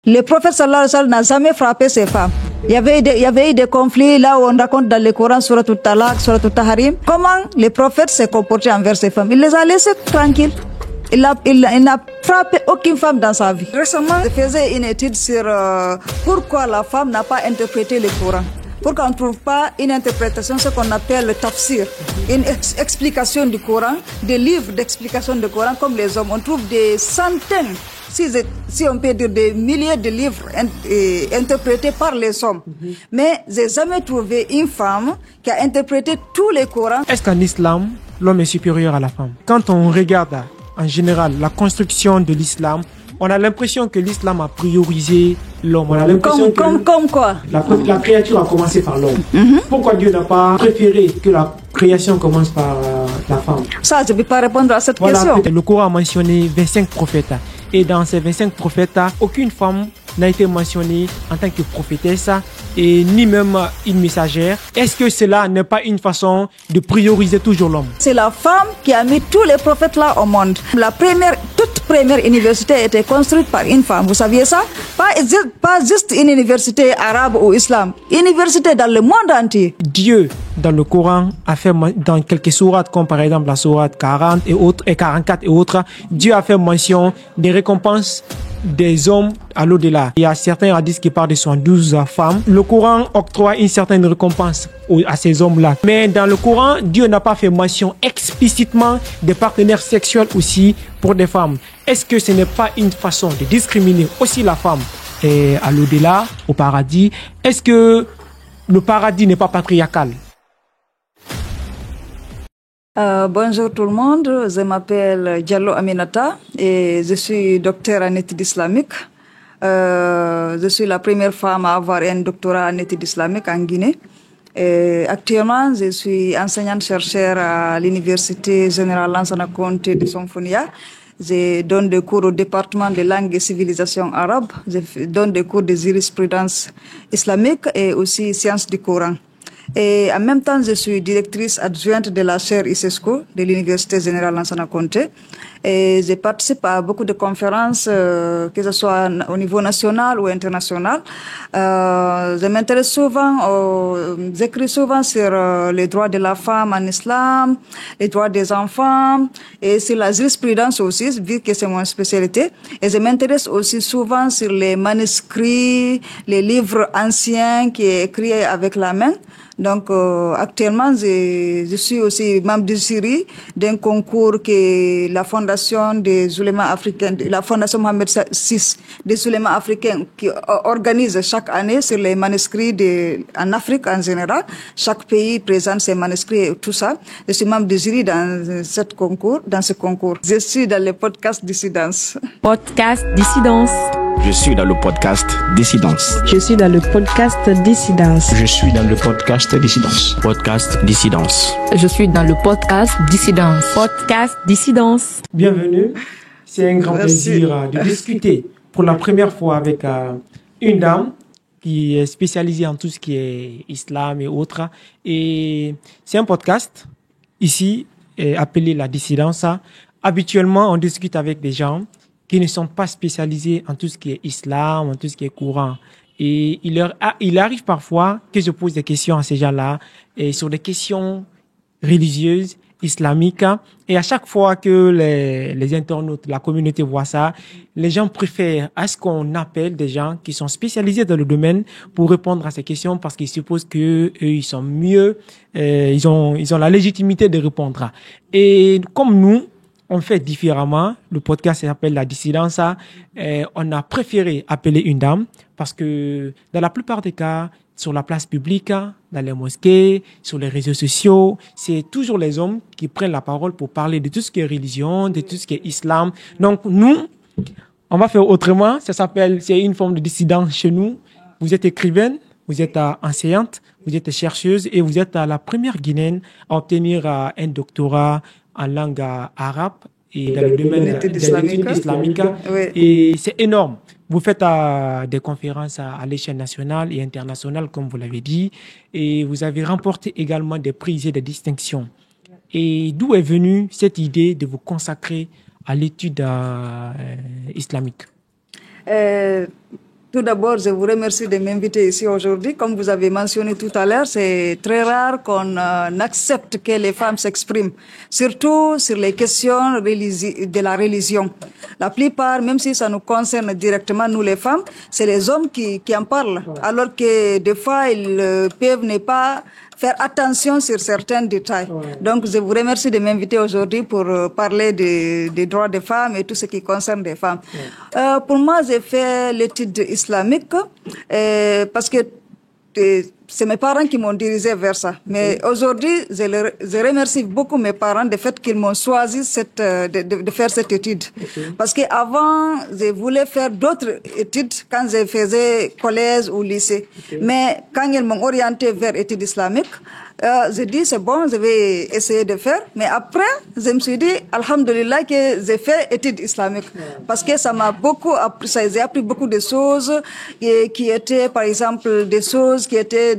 Le prophète sallallahu alayhi wa sallam n'a jamais frappé ses femmes. Il y avait eu des conflits là où on raconte dans le Coran, Surat al-Talaq, Surat al-Tahrim, comment le prophète s'est comporté envers ses femmes. Il les a laissées tranquilles. Il n'a frappé aucune femme dans sa vie. Récemment, je faisais une étude sur pourquoi la femme n'a pas interprété le Coran. Pourquoi on ne trouve pas une interprétation, ce qu'on appelle le tafsir, une explication du Coran, des livres d'explication du Coran comme les hommes. On trouve des centaines, si on peut dire des milliers de livres interprétés par les hommes. Mais je n'ai jamais trouvé une femme qui a interprété tous les Corans. Est-ce qu'en islam, l'homme est supérieur à la femme? Quand on regarde en général la construction de l'islam, on a l'impression que l'islam a priorisé l'homme. On a l'impression comme quoi? La créature a commencé par l'homme. Pourquoi Dieu n'a pas préféré que la création commence par la femme? Ça, je ne peux pas répondre à cette question. Le Coran a mentionné 25 prophètes. Et dans ces 25 prophètes, aucune femme n'a été mentionnée en tant que prophétesse et ni même une messagère. Est-ce que cela n'est pas une façon de prioriser toujours l'homme? C'est la femme qui a mis tous les prophètes là au monde. Toute première université a été construite par une femme. Vous saviez ça? Pas juste une université arabe ou islam. Université dans le monde entier. Dieu, dans le Coran, a fait dans quelques sourates, comme par exemple la sourate 40 et autres, et 44 et autres, Dieu a fait mention des récompenses des hommes à l'au-delà. Il y a certains hadiths qui parlent de 72 femmes. Le Coran octroie une certaine récompense à ces hommes-là. Mais dans le Coran, Dieu n'a pas fait mention explicitement des partenaires sexuels aussi pour des femmes. Est-ce que ce n'est pas une façon de discriminer aussi la femme à l'au-delà, au paradis? Est-ce que le paradis n'est pas patriarcal? Bonjour tout le monde, je m'appelle Diallo Aminata et je suis docteur en études islamiques. Je suis la première femme à avoir un doctorat en études islamiques en Guinée. Et actuellement, je suis enseignante-chercheur à l'Université Générale Lansana Conté de Sonfonia. Je donne des cours au département de langue et civilisation arabe. Je donne des cours de jurisprudence islamique et aussi sciences du Coran. Et en même temps, je suis directrice adjointe de la chaire ISESCO de l'Université Générale Lansana Conté. Et je participe à beaucoup de conférences, que ce soit au niveau national ou international. Je m'intéresse souvent, j'écris souvent sur les droits de la femme en islam, les droits des enfants, et sur la jurisprudence aussi, vu que c'est mon spécialité. Et je m'intéresse aussi souvent sur les manuscrits, les livres anciens qui sont écrits avec la main. Donc actuellement, je suis aussi membre du jury d'un concours que la Fondation des oulémas africains, la Fondation Mohamed VI des oulémas africains qui organise chaque année sur les manuscrits en Afrique en général. Chaque pays présente ses manuscrits et tout ça. Je suis membre du jury dans ce concours. Je suis dans le podcast Dissidence. Podcast Dissidence. Je suis dans le podcast Dissidence. Je suis dans le podcast Dissidence. Je suis dans le podcast Dissidence. Podcast Dissidence. Je suis dans le podcast Dissidence. Podcast Dissidence. Bienvenue. C'est un grand plaisir de discuter pour la première fois avec une dame qui est spécialisée en tout ce qui est islam et autres. Et c'est un podcast ici appelé La Dissidence. Habituellement, on discute avec des gens qui ne sont pas spécialisés en tout ce qui est islam, en tout ce qui est courant. Et il arrive parfois que je pose des questions à ces gens-là sur des questions religieuses, islamiques. Et à chaque fois que les internautes, la communauté voit ça, les gens préfèrent à ce qu'on appelle des gens qui sont spécialisés dans le domaine pour répondre à ces questions parce qu'ils supposent que eux, ils sont mieux, ils ont la légitimité de répondre. Et comme nous, on fait différemment. Le podcast s'appelle La Dissidence. On a préféré appeler une dame parce que dans la plupart des cas, sur la place publique, dans les mosquées, sur les réseaux sociaux, c'est toujours les hommes qui prennent la parole pour parler de tout ce qui est religion, de tout ce qui est islam. Donc nous, on va faire autrement. C'est une forme de dissidence chez nous. Vous êtes écrivaine, vous êtes enseignante, vous êtes chercheuse et vous êtes la première Guinéenne à obtenir un doctorat en langue arabe et dans le domaine de l'étude islamique. Oui. Et c'est énorme. Vous faites des conférences à l'échelle nationale et internationale, comme vous l'avez dit, et vous avez remporté également des prix et des distinctions. Et d'où est venue cette idée de vous consacrer à l'étude islamique? Tout d'abord, je vous remercie de m'inviter ici aujourd'hui. Comme vous avez mentionné tout à l'heure, c'est très rare qu'on accepte que les femmes s'expriment, surtout sur les questions de la religion. La plupart, même si ça nous concerne directement, nous les femmes, c'est les hommes qui en parlent, alors que des fois, ils peuvent ne pas faire attention sur certains détails. Donc, je vous remercie de m'inviter aujourd'hui pour parler des droits des femmes et tout ce qui concerne les femmes. Pour moi, j'ai fait l'étude islamique parce que c'est mes parents qui m'ont dirigé vers ça. Mais aujourd'hui, je remercie beaucoup mes parents du fait qu'ils m'ont choisi de faire cette étude. Parce qu'avant, je voulais faire d'autres études quand je faisais collège ou lycée. Mais quand ils m'ont orienté vers études islamiques, j'ai dit c'est bon, je vais essayer de faire. Mais après, je me suis dit, alhamdulillah, que j'ai fait études islamiques. Parce que ça m'a beaucoup appris, j'ai appris beaucoup de choses qui étaient, par exemple, des choses qui étaient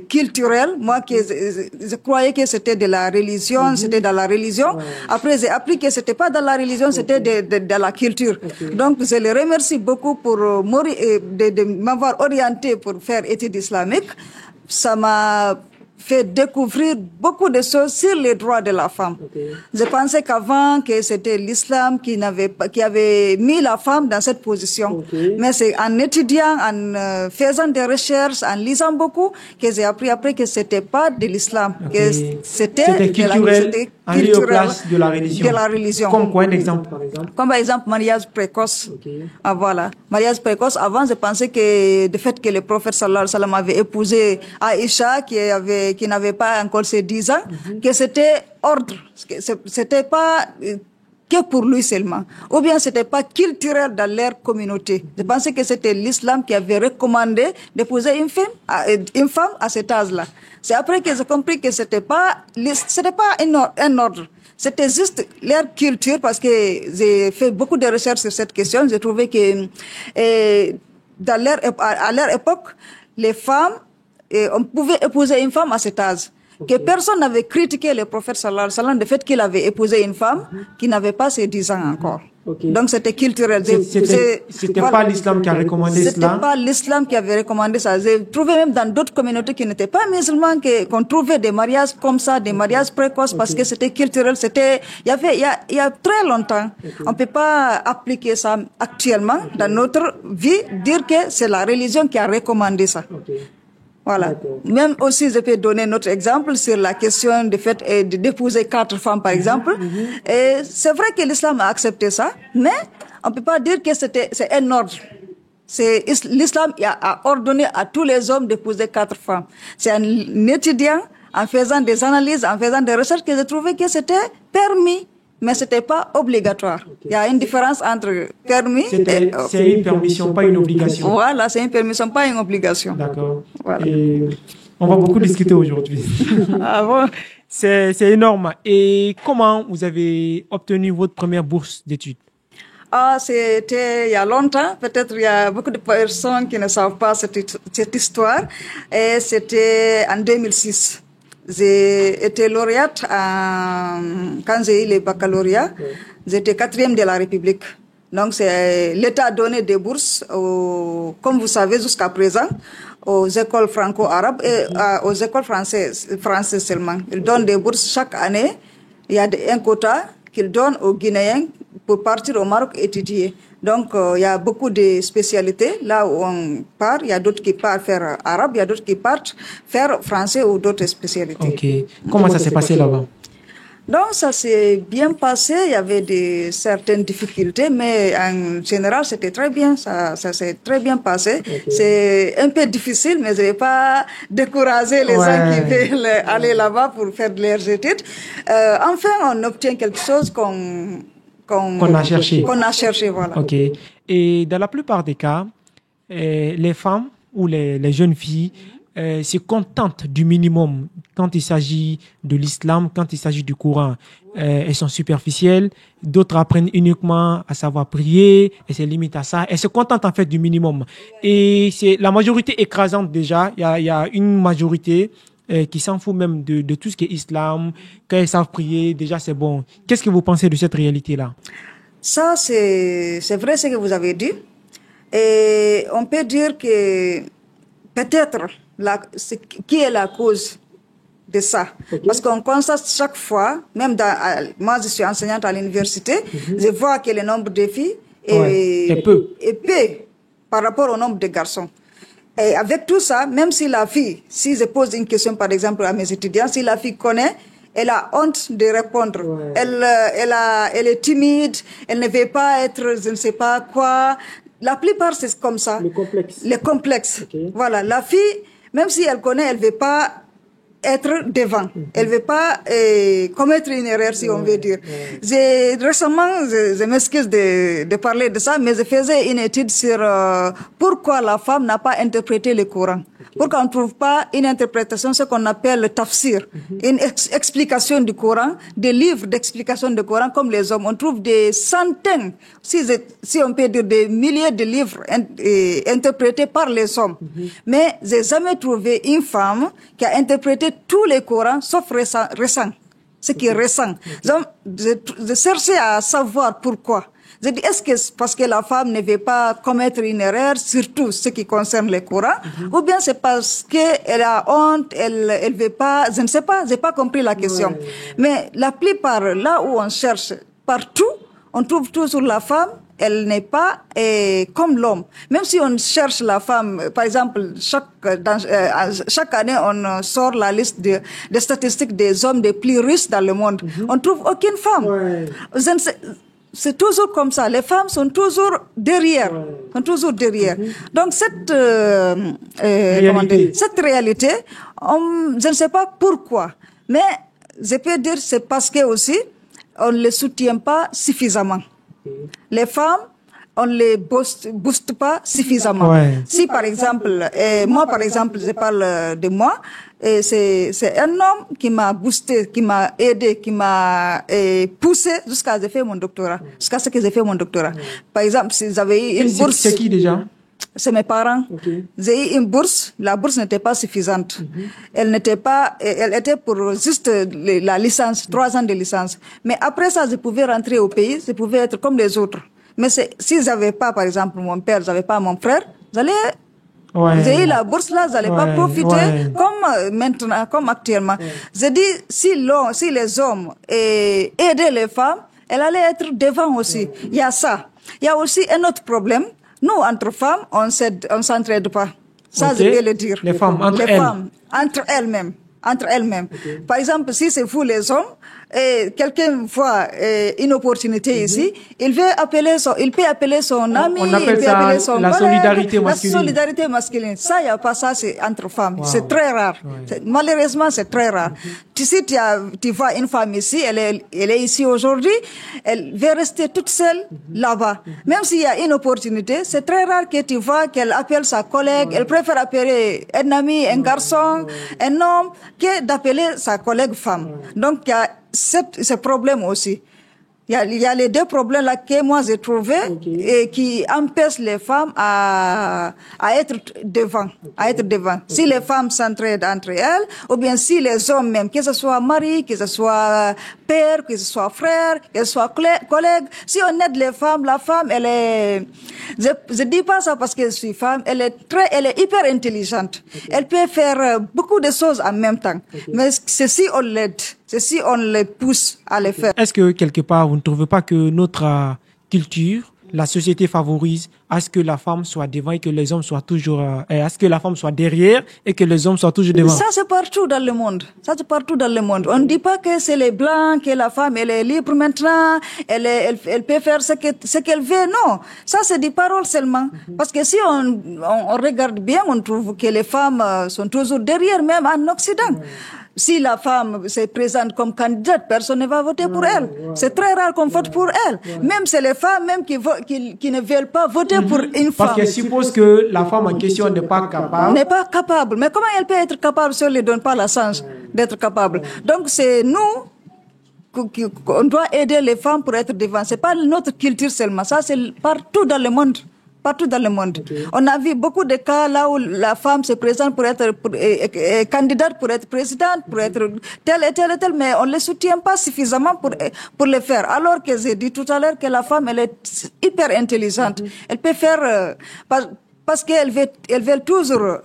culturelles. Moi, je croyais que c'était de la religion, c'était dans la religion. Après, j'ai appris que c'était pas dans la religion, c'était de la culture. Donc, je les remercie beaucoup pour de m'avoir orienté pour faire études islamiques. Ça m'a fait découvrir beaucoup de choses sur les droits de la femme. Je pensais qu'avant que c'était l'islam qui avait mis la femme dans cette position. Mais c'est en étudiant, en faisant des recherches, en lisant beaucoup, que j'ai appris après que c'était pas de l'islam, que c'était culturel, en lieu place de la religion. De la religion. Comme quoi, un exemple, par exemple? Comme par exemple, mariage précoce. Ah, voilà. Mariage précoce, avant, je pensais que le fait que le prophète sallallahu alayhi wa sallam avait épousé Aïcha, qui n'avait pas encore ses 10 ans, que c'était ordre, que c'était pas que pour lui seulement, ou bien c'était pas culturel dans leur communauté. Je pensais que c'était l'islam qui avait recommandé d'épouser une femme à cet âge-là. C'est après que j'ai compris que c'était pas un ordre. C'était juste leur culture, parce que j'ai fait beaucoup de recherches sur cette question. J'ai trouvé que à leur époque, les femmes, on pouvait épouser une femme à cet âge. Que personne n'avait critiqué le prophète sallallahu alayhi wa sallam du fait qu'il avait épousé une femme qui n'avait pas ses 10 ans encore. Donc c'était culturel. C'était pas l'islam qui a recommandé cela. C'était pas l'islam qui avait recommandé ça. J'ai trouvé même dans d'autres communautés qui n'étaient pas musulmanes qu'on trouvait des mariages comme ça, des mariages précoces, parce que c'était culturel. Il y a très longtemps. On peut pas appliquer ça actuellement dans notre vie, dire que c'est la religion qui a recommandé ça. Voilà. Même aussi, je peux donner notre exemple sur la question du fait d'épouser 4 femmes, par exemple. Et c'est vrai que l'islam a accepté ça, mais on peut pas dire que c'est un ordre. L'islam a ordonné à tous les hommes d'épouser 4 femmes. C'est un étudiant, en faisant des analyses, en faisant des recherches, que j'ai trouvé que c'était permis. Mais c'était pas obligatoire. Il y a une différence entre permis et... C'est une permission, pas une obligation. Voilà, c'est une permission, pas une obligation. D'accord. Voilà. Et on va beaucoup discuter aujourd'hui. Ah bon? C'est énorme. Et comment vous avez obtenu votre première bourse d'études? Ah, c'était il y a longtemps. Peut-être il y a beaucoup de personnes qui ne savent pas cette histoire. Et c'était en 2006. J'ai été lauréate quand j'ai eu le baccalauréat. J'étais 4e de la République. Donc, l'État a donné des bourses, comme vous savez jusqu'à présent, aux écoles franco-arabes et aux écoles françaises seulement. Ils donnent des bourses chaque année. Il y a un quota qu'ils donnent aux Guinéens pour partir au Maroc étudier. Donc, il y a beaucoup de spécialités. Là où on part, il y a d'autres qui partent faire arabe, il y a d'autres qui partent faire français ou d'autres spécialités. Ok. Comment ça s'est passé là-bas? Donc, ça s'est bien passé. Il y avait certaines difficultés, mais en général, c'était très bien. Ça s'est très bien passé. C'est un peu difficile, mais je ne vais pas décourager les gens qui veulent aller là-bas pour faire leurs études. Enfin, on obtient quelque chose qu'on a cherché, voilà. Ok. Et dans la plupart des cas, les femmes ou les jeunes filles se contentent du minimum quand il s'agit de l'islam, quand il s'agit du Coran. Elles sont superficielles, d'autres apprennent uniquement à savoir prier, et se limitent à ça. Elles se contentent en fait du minimum. Et c'est la majorité écrasante déjà. Il y a une majorité qui s'en fout même de tout ce qui est islam. Quand elles savent prier, déjà c'est bon. Qu'est-ce que vous pensez de cette réalité-là? Ça, c'est vrai ce que vous avez dit. Et on peut dire que peut-être qui est la cause de ça. Parce qu'on constate chaque fois, même moi je suis enseignante à l'université, je vois que le nombre de filles est peu par rapport au nombre de garçons. Et avec tout ça, même si la fille, si je pose une question par exemple à mes étudiants, si la fille connaît, elle a honte de répondre. Elle est timide, elle ne veut pas être je ne sais pas quoi. La plupart c'est comme ça. Les complexes. Voilà, la fille, même si elle connaît, elle ne veut pas être devant. Elle veut pas commettre une erreur, si on veut dire. Récemment, je m'excuse de parler de ça, mais je faisais une étude sur pourquoi la femme n'a pas interprété le Coran. Pourquoi on ne trouve pas une interprétation, ce qu'on appelle le tafsir, une explication du Coran, des livres d'explication du Coran comme les hommes. On trouve des centaines, si on peut dire des milliers de livres interprétés par les hommes. Mais j'ai jamais trouvé une femme qui a interprété tous les Corans sauf récent, ce qui est récent. Donc, je cherchais à savoir pourquoi. Je dis, est-ce que c'est parce que la femme ne veut pas commettre une erreur, surtout ce qui concerne les Corans, ou bien c'est parce qu'elle a honte, elle veut pas, je ne sais pas, j'ai pas compris la question. Mais la plupart, là où on cherche partout, on trouve toujours la femme, elle n'est pas comme l'homme. Même si on cherche la femme, par exemple, chaque année, on sort la liste des statistiques des hommes les plus riches dans le monde. On trouve aucune femme. C'est toujours comme ça. Les femmes sont toujours derrière. Donc cette réalité, je ne sais pas pourquoi, mais je peux dire c'est parce que aussi on ne les soutient pas suffisamment. Les femmes, on ne les booste pas suffisamment. Si par exemple, moi par exemple, je parle de moi, c'est un homme qui m'a boosté, qui m'a aidé, qui m'a poussé jusqu'à ce que j'ai fait mon doctorat. Par exemple, si j'avais eu une bourse. C'est qui déjà? C'est mes parents. J'ai eu une bourse. La bourse n'était pas suffisante. Elle était pour juste la licence, 3 ans de licence. Mais après ça, je pouvais rentrer au pays, je pouvais être comme les autres. Mais si j'avais pas, par exemple, mon père, j'avais pas mon frère, j'ai eu la bourse là, j'allais pas profiter comme maintenant, comme actuellement. Je dis, si les hommes aidaient les femmes, elle allait être devant aussi. Il y a ça. Il y a aussi un autre problème. Nous, entre femmes, on s'entraide pas. Ça, je vais le dire. Les femmes, entre elles-mêmes. Par exemple, si c'est vous les hommes, quelqu'un voit une opportunité ici, il peut appeler son ami, on appelle ça la solidarité masculine. La solidarité masculine. Ça, il n'y a pas ça, c'est entre femmes. C'est très rare. Malheureusement, c'est très rare. Si tu vois une femme ici, elle est ici aujourd'hui, elle veut rester toute seule là-bas. Même s'il y a une opportunité, c'est très rare que tu vois qu'elle appelle sa collègue, elle préfère appeler un ami, un garçon, un homme, que d'appeler sa collègue femme. Donc, il y a ce problème aussi. Il y a les deux problèmes là que moi j'ai trouvé et qui empêchent les femmes à être devant. Si les femmes s'entraident entre elles, ou bien si les hommes même, que ce soit mari, que ce soit père, que ce soit frère, que ce soit collègue, si on aide les femmes, la femme, elle est, je dis pas ça parce que je suis femme, elle est hyper intelligente. Elle peut faire beaucoup de choses en même temps. Mais c'est si on l'aide. C'est si on les pousse à les faire. Est-ce que quelque part, vous ne trouvez pas que notre culture, la société favorise à ce que la femme soit devant et que les hommes soient toujours, à ce que la femme soit derrière et que les hommes soient toujours devant? Ça, c'est partout dans le monde. On ne dit pas que c'est les blancs, que la femme, elle est libre maintenant, elle peut faire ce qu'elle veut. Non. Ça, c'est des paroles seulement. Parce que si on regarde bien, on trouve que les femmes sont toujours derrière, même en Occident. Si la femme se présente comme candidate, personne ne va voter pour elle. C'est très rare qu'on vote pour elle. Même c'est les femmes même qui ne veulent pas voter pour une femme. Parce qu'elle suppose que la femme en question n'est pas capable. Mais comment elle peut être capable si on ne lui donne pas la chance d'être capable? Donc c'est nous qu'on doit aider les femmes pour être devant. C'est pas notre culture seulement. Ça, c'est partout dans le monde. partout dans le monde. On a vu beaucoup de cas là où la femme se présente pour être candidate, pour être présidente, pour être telle et telle et telle, mais on ne les soutient pas suffisamment pour le faire. Alors que j'ai dit tout à l'heure que la femme, elle est hyper intelligente. Elle peut faire, parce qu'elle veut toujours...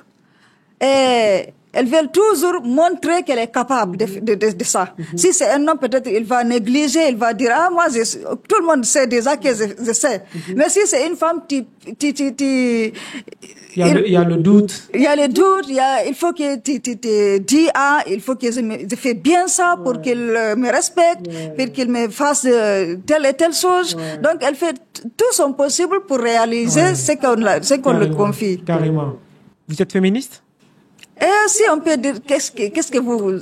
elles veulent toujours montrer qu'elle est capable de ça. Si c'est un homme, peut-être il va négliger, il va dire, ah, moi, tout le monde sait déjà que je sais. Mais si c'est une femme, il y a le doute. Il y a le doute, il faut que tu dis, ah, il faut que je fais bien ça pour qu'il me respecte, pour qu'il me fasse telle et telle chose. Donc, elle fait tout son possible pour réaliser ce qu'on lui confie. Carrément. Vous êtes féministe? Et si on peut dire, qu'est-ce que vous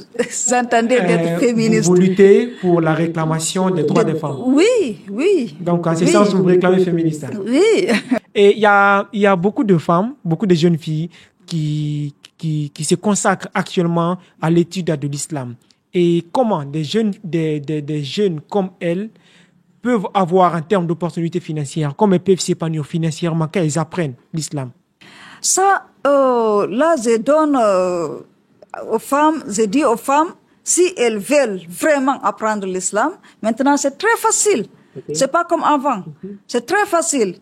entendez d'être féministe? Vous luttez pour la réclamation des droits des femmes. Oui. Donc, en ce sens, vous réclamez féministe. Oui. Et il y a beaucoup de femmes, beaucoup de jeunes filles qui se consacrent actuellement à l'étude de l'islam. Et comment des jeunes comme elles peuvent avoir, en termes d'opportunités financières, comment elles peuvent s'épanouir financièrement quand elles apprennent l'islam? Ça, là, je donne aux femmes, je dis aux femmes, si elles veulent vraiment apprendre l'islam, maintenant c'est très facile. C'est pas comme avant. C'est très facile.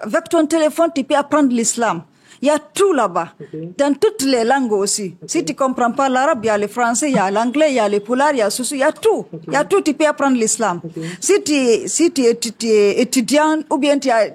Avec ton téléphone, tu peux apprendre l'islam. Il y a tout là-bas, dans toutes les langues aussi. Si tu comprends pas l'arabe, il y a le français, il y a l'anglais, il y a le pulaar, il y a soussou, il y a tout. Il y a tout, tu peux apprendre l'islam. Si tu es étudiant ou bien tu as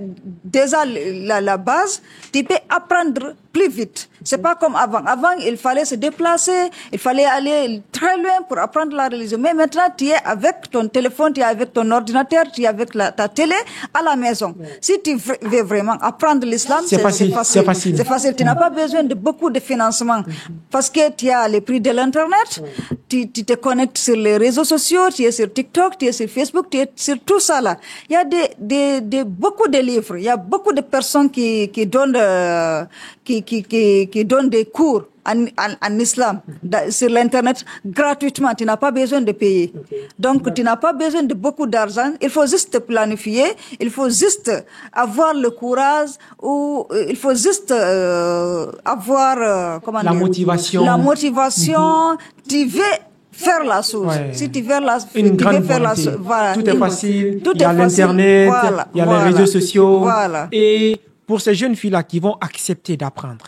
déjà la base, tu peux apprendre plus vite. C'est pas comme avant. Avant, il fallait se déplacer, il fallait aller très loin pour apprendre la religion. Mais maintenant, tu es avec ton téléphone, tu es avec ton ordinateur, tu es avec ta télé à la maison. Si tu veux vraiment apprendre l'islam, c'est facile. C'est facile. Tu n'as pas besoin de beaucoup de financement parce que tu as les prix de l'internet, tu te connectes sur les réseaux sociaux, tu es sur TikTok, tu es sur Facebook, tu es sur tout ça là. Il y a beaucoup de livres, il y a beaucoup de personnes qui donnent qui donnent des cours en islam sur l'internet gratuitement. Tu n'as pas besoin de payer. Donc tu n'as pas besoin de beaucoup d'argent. Il faut juste planifier. Il faut juste avoir le courage ou il faut juste avoir la motivation. La motivation. Tu veux faire la chose. Si tu veux faire la chose, voilà. Tout est facile. Il y a l'internet, il y a les réseaux sociaux. Voilà. Et pour ces jeunes filles-là qui vont accepter d'apprendre,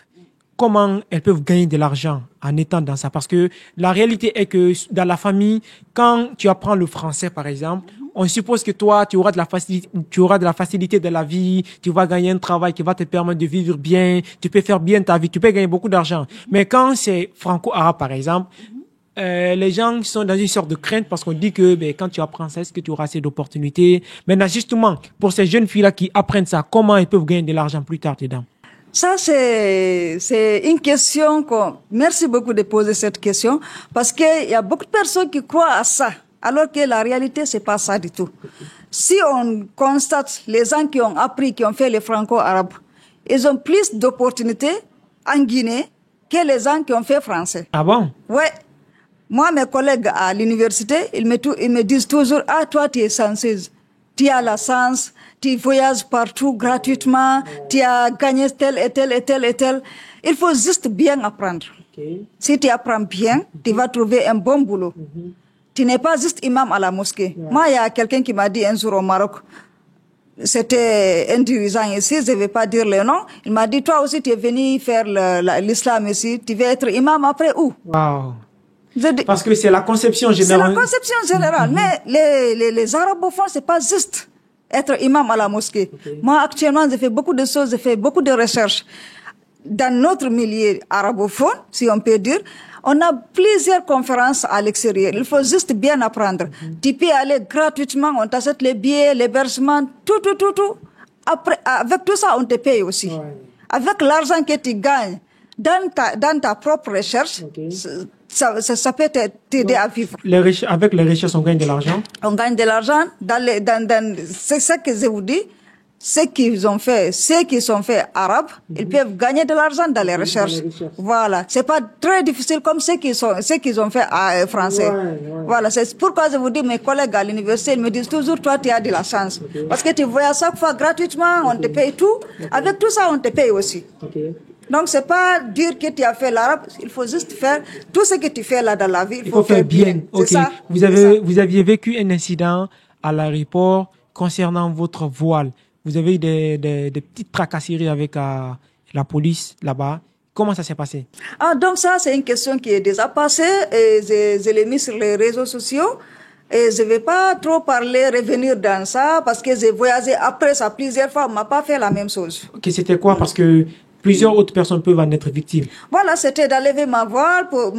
comment elles peuvent gagner de l'argent en étant dans ça? Parce que la réalité est que dans la famille, quand tu apprends le français, par exemple, on suppose que toi, tu auras de la facilité de la vie, tu vas gagner un travail qui va te permettre de vivre bien, tu peux faire bien ta vie, tu peux gagner beaucoup d'argent. Mais quand c'est franco-arabe, par exemple, les gens sont dans une sorte de crainte parce qu'on dit que quand tu apprends ça, est-ce que tu auras assez d'opportunités? Maintenant, justement, pour ces jeunes filles-là qui apprennent ça, comment elles peuvent gagner de l'argent plus tard dedans? Ça, c'est une question merci beaucoup de poser cette question parce qu'il y a beaucoup de personnes qui croient à ça, alors que la réalité, c'est pas ça du tout. Si on constate les gens qui ont appris, qui ont fait les franco-arabes, ils ont plus d'opportunités en Guinée que les gens qui ont fait français. Ah bon? Ouais. Moi, mes collègues à l'université, ils me disent toujours, ah, toi, tu es chanceuse. Tu as la chance, tu voyages partout gratuitement, tu as gagné tel et tel et tel et tel. Il faut juste bien apprendre. Si tu apprends bien, tu vas trouver un bon boulot. Tu n'es pas juste imam à la mosquée. Moi, il y a quelqu'un qui m'a dit un jour au Maroc, c'était un dirigeant ici, je ne vais pas dire le nom, il m'a dit, toi aussi, tu es venu faire l'islam ici, tu veux être imam après où? Wow. Parce que c'est la conception générale. C'est la conception générale. Mais les arabophones, c'est pas juste être imam à la mosquée. Moi, actuellement, j'ai fait beaucoup de choses, j'ai fait beaucoup de recherches. Dans notre milieu arabophone, si on peut dire, on a plusieurs conférences à l'extérieur. Il faut juste bien apprendre. Tu peux aller gratuitement, on t'achète les billets, l'hébergement, tout. Après, avec tout ça, on te paye aussi. Avec l'argent que tu gagnes dans ta propre recherche, ça peut t'aider à vivre. Avec les recherches, on gagne de l'argent? On gagne de l'argent. C'est ça que je vous dis. ceux qui sont faits arabes, ils peuvent gagner de l'argent dans les recherches. Voilà. C'est pas très difficile comme ceux qui ont fait français. Voilà. C'est pourquoi je vous dis, mes collègues à l'université, ils me disent toujours, toi, tu as de la chance. Parce que tu voyages chaque fois gratuitement, on te paye tout. Avec tout ça, on te paye aussi. Donc, c'est pas dire que tu as fait l'arabe, il faut juste faire tout ce que tu fais là dans la vie. Il faut faire bien. C'est ça. Vous aviez vécu un incident à l'aéroport concernant votre voile. Vous avez eu des petites tracasseries avec la police là-bas. Comment ça s'est passé? Donc ça, c'est une question qui est déjà passée et je l'ai mis sur les réseaux sociaux. Et je ne vais pas trop revenir dans ça parce que j'ai voyagé après ça plusieurs fois. On ne m'a pas fait la même chose. Ok, c'était quoi? Parce que plusieurs autres personnes peuvent en être victimes. Voilà, c'était d'enlever mon voile pour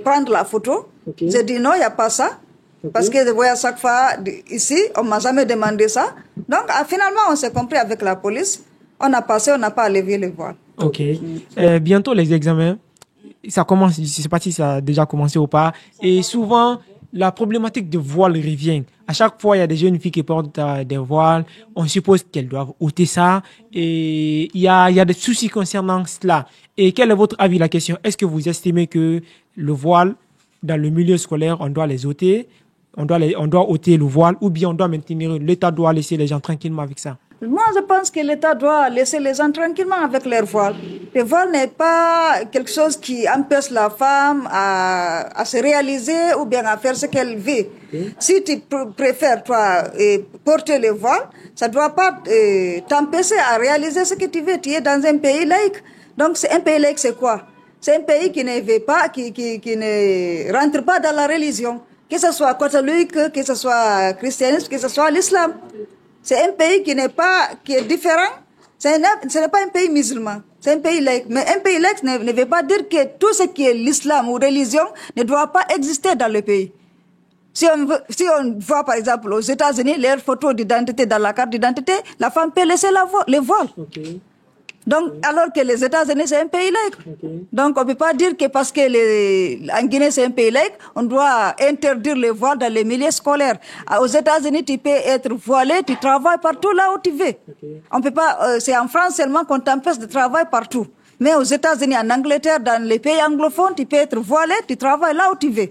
prendre la photo. J'ai dit non, il n'y a pas ça. Parce que je voyais chaque fois ici, on ne m'a jamais demandé ça. Donc, finalement, on s'est compris avec la police. On a passé, on n'a pas enlevé le voile. Ok. Bientôt, les examens, ça commence, je ne sais pas si ça a déjà commencé ou pas. Et souvent, la problématique de voile revient. À chaque fois, il y a des jeunes filles qui portent des voiles. On suppose qu'elles doivent ôter ça. Et il y a des soucis concernant cela. Et quel est votre avis la question? Est-ce que vous estimez que le voile, dans le milieu scolaire, on doit les ôter? On doit ôter le voile ou bien on doit maintenir, l'État doit laisser les gens tranquillement avec ça? Moi, je pense que l'État doit laisser les gens tranquillement avec leur voile. Le voile n'est pas quelque chose qui empêche la femme à se réaliser ou bien à faire ce qu'elle veut. Si tu préfères, toi, porter le voile, ça ne doit pas t'empêcher à réaliser ce que tu veux. Tu es dans un pays laïque. Donc, un pays laïque, c'est quoi? C'est un pays qui ne veut pas, qui ne rentre pas dans la religion. Que ce soit catholique, que ce soit christianisme, que ce soit l'islam. C'est un pays qui est différent. Ce n'est pas un pays musulman. C'est un pays laïque. Mais un pays laïque ne veut pas dire que tout ce qui est l'islam ou religion ne doit pas exister dans le pays. Si on voit par exemple aux États-Unis leur photo d'identité dans la carte d'identité, la femme peut laisser le voile. Donc, alors que les États-Unis, c'est un pays laïque. Donc, on ne peut pas dire que parce que en Guinée, c'est un pays laïque, on doit interdire le voile dans les milieux scolaires. Aux États-Unis, tu peux être voilé, tu travailles partout là où tu veux. On peut pas, c'est en France seulement qu'on t'empêche de travailler partout. Mais aux États-Unis, en Angleterre, dans les pays anglophones, tu peux être voilé, tu travailles là où tu veux.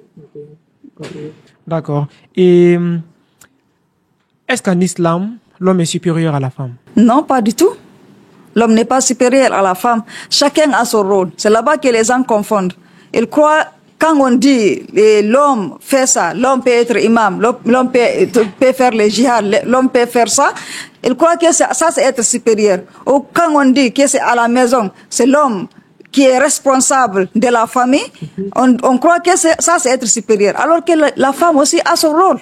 D'accord. Et est-ce qu'en islam, l'homme est supérieur à la femme? Non, pas du tout. L'homme n'est pas supérieur à la femme. Chacun a son rôle. C'est là-bas que les gens confondent. Ils croient, quand on dit l'homme fait ça, l'homme peut être imam, l'homme peut faire le djihad, l'homme peut faire ça, ils croient que ça c'est être supérieur. Ou quand on dit que c'est à la maison, c'est l'homme qui est responsable de la famille, on croit que ça c'est être supérieur. Alors que la femme aussi a son rôle.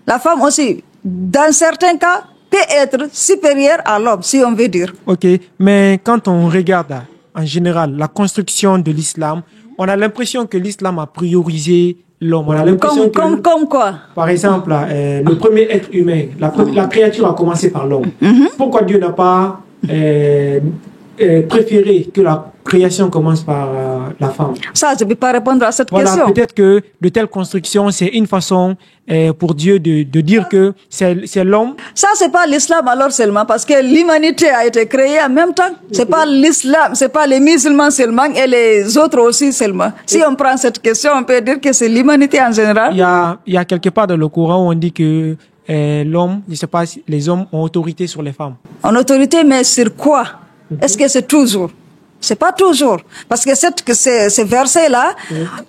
La femme aussi, dans certains cas, peut être supérieur à l'homme, si on veut dire. Ok, mais quand on regarde en général la construction de l'islam, on a l'impression que l'islam a priorisé l'homme. On a l'impression comme quoi? Par exemple, le premier être humain, la créature a commencé par l'homme. Pourquoi Dieu n'a pas préféré que la création commence par la femme? Ça, je ne peux pas répondre à cette question. Peut-être que de telles constructions, c'est une façon pour Dieu de dire que c'est l'homme. Ça, c'est pas l'islam alors seulement, parce que l'humanité a été créée en même temps. C'est pas l'islam, c'est pas les musulmans seulement et les autres aussi seulement. Si on prend cette question, on peut dire que c'est l'humanité en général. Il y a quelque part dans le Coran où on dit que l'homme, je sais pas, les hommes ont autorité sur les femmes. En autorité, mais sur quoi? Est-ce que c'est toujours? C'est pas toujours. Parce que ces versets-là,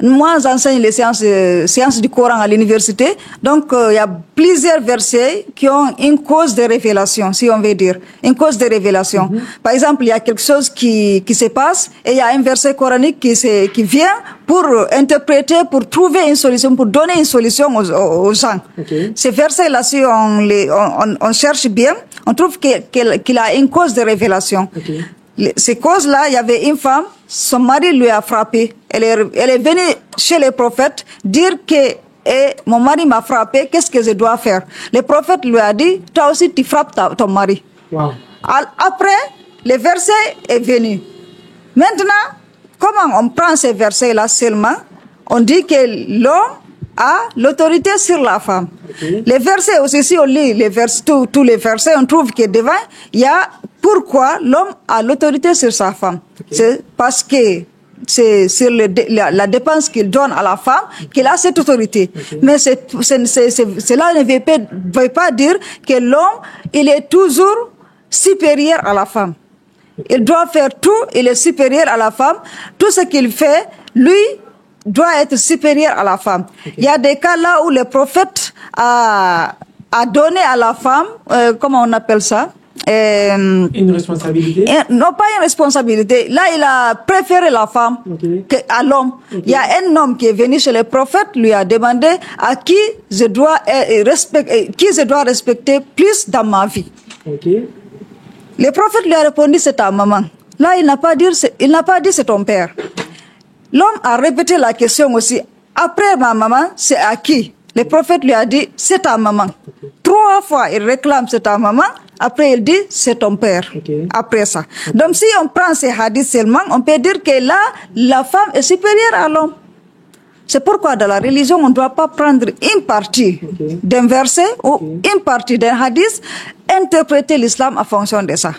moi, j'enseigne les sciences du Coran à l'université. Donc, il y a plusieurs versets qui ont une cause de révélation, si on veut dire. Une cause de révélation. Par exemple, il y a quelque chose qui se passe et il y a un verset coranique qui vient pour interpréter, pour trouver une solution, pour donner une solution aux gens. Ces versets-là, si on cherche bien, on trouve qu'il a une cause de révélation. Ces causes-là, il y avait une femme, son mari lui a frappé. Elle est venue chez les prophètes dire que mon mari m'a frappé, qu'est-ce que je dois faire? Le prophète lui a dit, toi aussi tu frappes ton mari. Wow. Après, le verset est venu. Maintenant, comment on prend ces versets-là seulement? On dit que l'homme a l'autorité sur la femme. Les versets aussi, si on lit tous les versets, on trouve que devant, il y a pourquoi l'homme a l'autorité sur sa femme. C'est parce que c'est sur la dépense qu'il donne à la femme qu'il a cette autorité. Mais cela ne veut pas dire que l'homme, il est toujours supérieur à la femme. Il doit faire tout, il est supérieur à la femme. Tout ce qu'il fait, lui, doit être supérieur à la femme. Il y a des cas là où le prophète a donné à la femme, comment on appelle ça? Une responsabilité? Non, pas une responsabilité. Là, il a préféré la femme à l'homme. Il y a un homme qui est venu chez le prophète, lui a demandé à qui je dois respecter plus dans ma vie. Le prophète lui a répondu, c'est ta maman. Là, il n'a pas dit c'est ton père. L'homme a répété la question aussi. Après ma maman, c'est à qui? Le prophète lui a dit, c'est ta maman. 3 fois, il réclame, c'est ta maman. Après, il dit, c'est ton père. Après ça. Donc, si on prend ces hadiths seulement, on peut dire que là, la femme est supérieure à l'homme. C'est pourquoi dans la religion, on ne doit pas prendre une partie d'un verset ou une partie d'un hadith, interpréter l'islam en fonction de ça.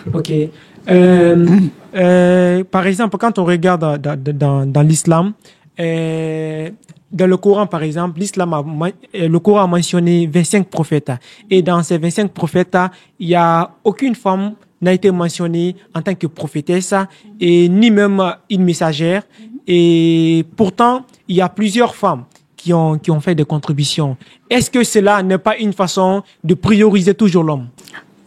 Par exemple, quand on regarde dans l'islam, dans le Coran, par exemple, le Coran a mentionné 25 prophètes. Et dans ces 25 prophètes, il n'y a aucune femme n'a été mentionnée en tant que prophétesse et ni même une messagère. Et pourtant, il y a plusieurs femmes qui ont fait des contributions. Est-ce que cela n'est pas une façon de prioriser toujours l'homme?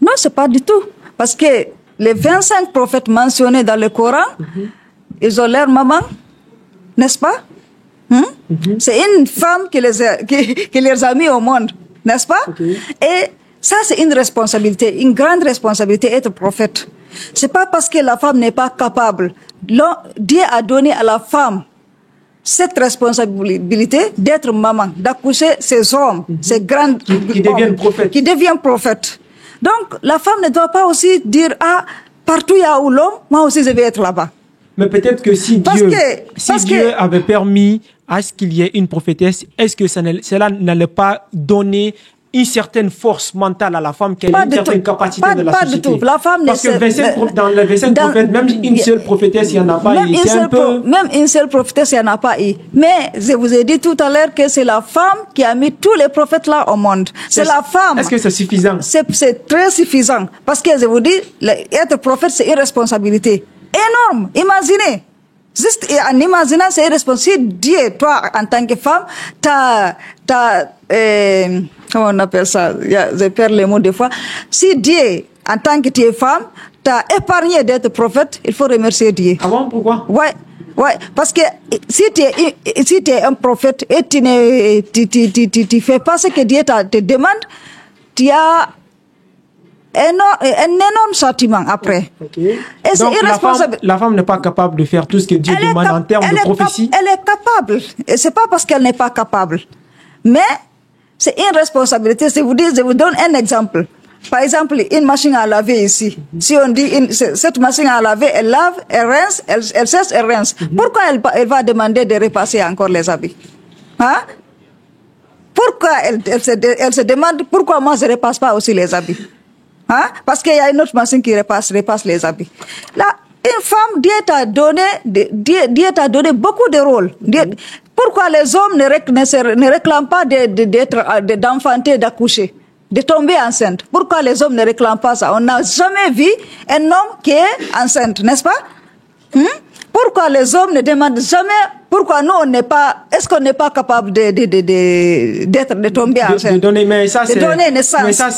Non, c'est pas du tout. Parce que les 25 prophètes mentionnés dans le Coran, ils ont leur maman, n'est-ce pas? C'est une femme qui les a mis au monde, n'est-ce pas? Et ça, c'est une responsabilité, une grande responsabilité, être prophète. C'est pas parce que la femme n'est pas capable. Dieu a donné à la femme cette responsabilité d'être maman, d'accoucher ces hommes, ces grands qui deviennent prophètes. Donc, la femme ne doit pas aussi dire, partout il y a où l'homme, moi aussi je vais être là-bas. Mais peut-être que si Dieu avait permis à ce qu'il y ait une prophétesse, est-ce que cela n'allait pas donner une certaine force mentale à la femme, qu'elle ait une certaine capacité de la société? Pas du tout. La femme parce que dans les 25 prophètes, même une seule prophétesse, il n'y en a pas eu. Même une seule prophétesse, il n'y en a pas eu. Mais je vous ai dit tout à l'heure que c'est la femme qui a mis tous les prophètes là au monde. C'est la femme. Est-ce que c'est suffisant? C'est très suffisant. Parce que je vous dis, être prophète, c'est une responsabilité énorme. Imaginez. Juste en imaginant, c'est une responsabilité. Dieu, toi, en tant que femme, comment on appelle ça? Je perds les mots des fois. Si Dieu, en tant que tu es femme, t'a épargné d'être prophète, il faut remercier Dieu. Ah bon, pourquoi? Ouais, parce que si tu es un prophète et tu fais pas ce que Dieu te demande, tu as un énorme châtiment après. Et donc la femme n'est pas capable de faire tout ce que Dieu demande en termes de prophétie? Elle est capable. Et c'est pas parce qu'elle n'est pas capable. Mais c'est une responsabilité. Je vous donne un exemple. Par exemple, une machine à laver ici. Si on dit cette machine à laver, elle lave, elle rince, elle sèche, elle rince. Pourquoi elle va demander de repasser encore les habits? Hein? Pourquoi elle se demande pourquoi moi je ne repasse pas aussi les habits? Hein? Parce qu'il y a une autre machine qui repasse les habits. Là, une femme, Dieu t'a donné beaucoup de rôles. Pourquoi les hommes ne réclament pas d'enfanter, d'accoucher, de tomber enceinte? Pourquoi les hommes ne réclament pas ça? On n'a jamais vu un homme qui est enceinte, n'est-ce pas? Pourquoi les hommes ne demandent jamais, pourquoi nous est-ce qu'on n'est pas capable de tomber enceinte? De donner naissance. Mais ça,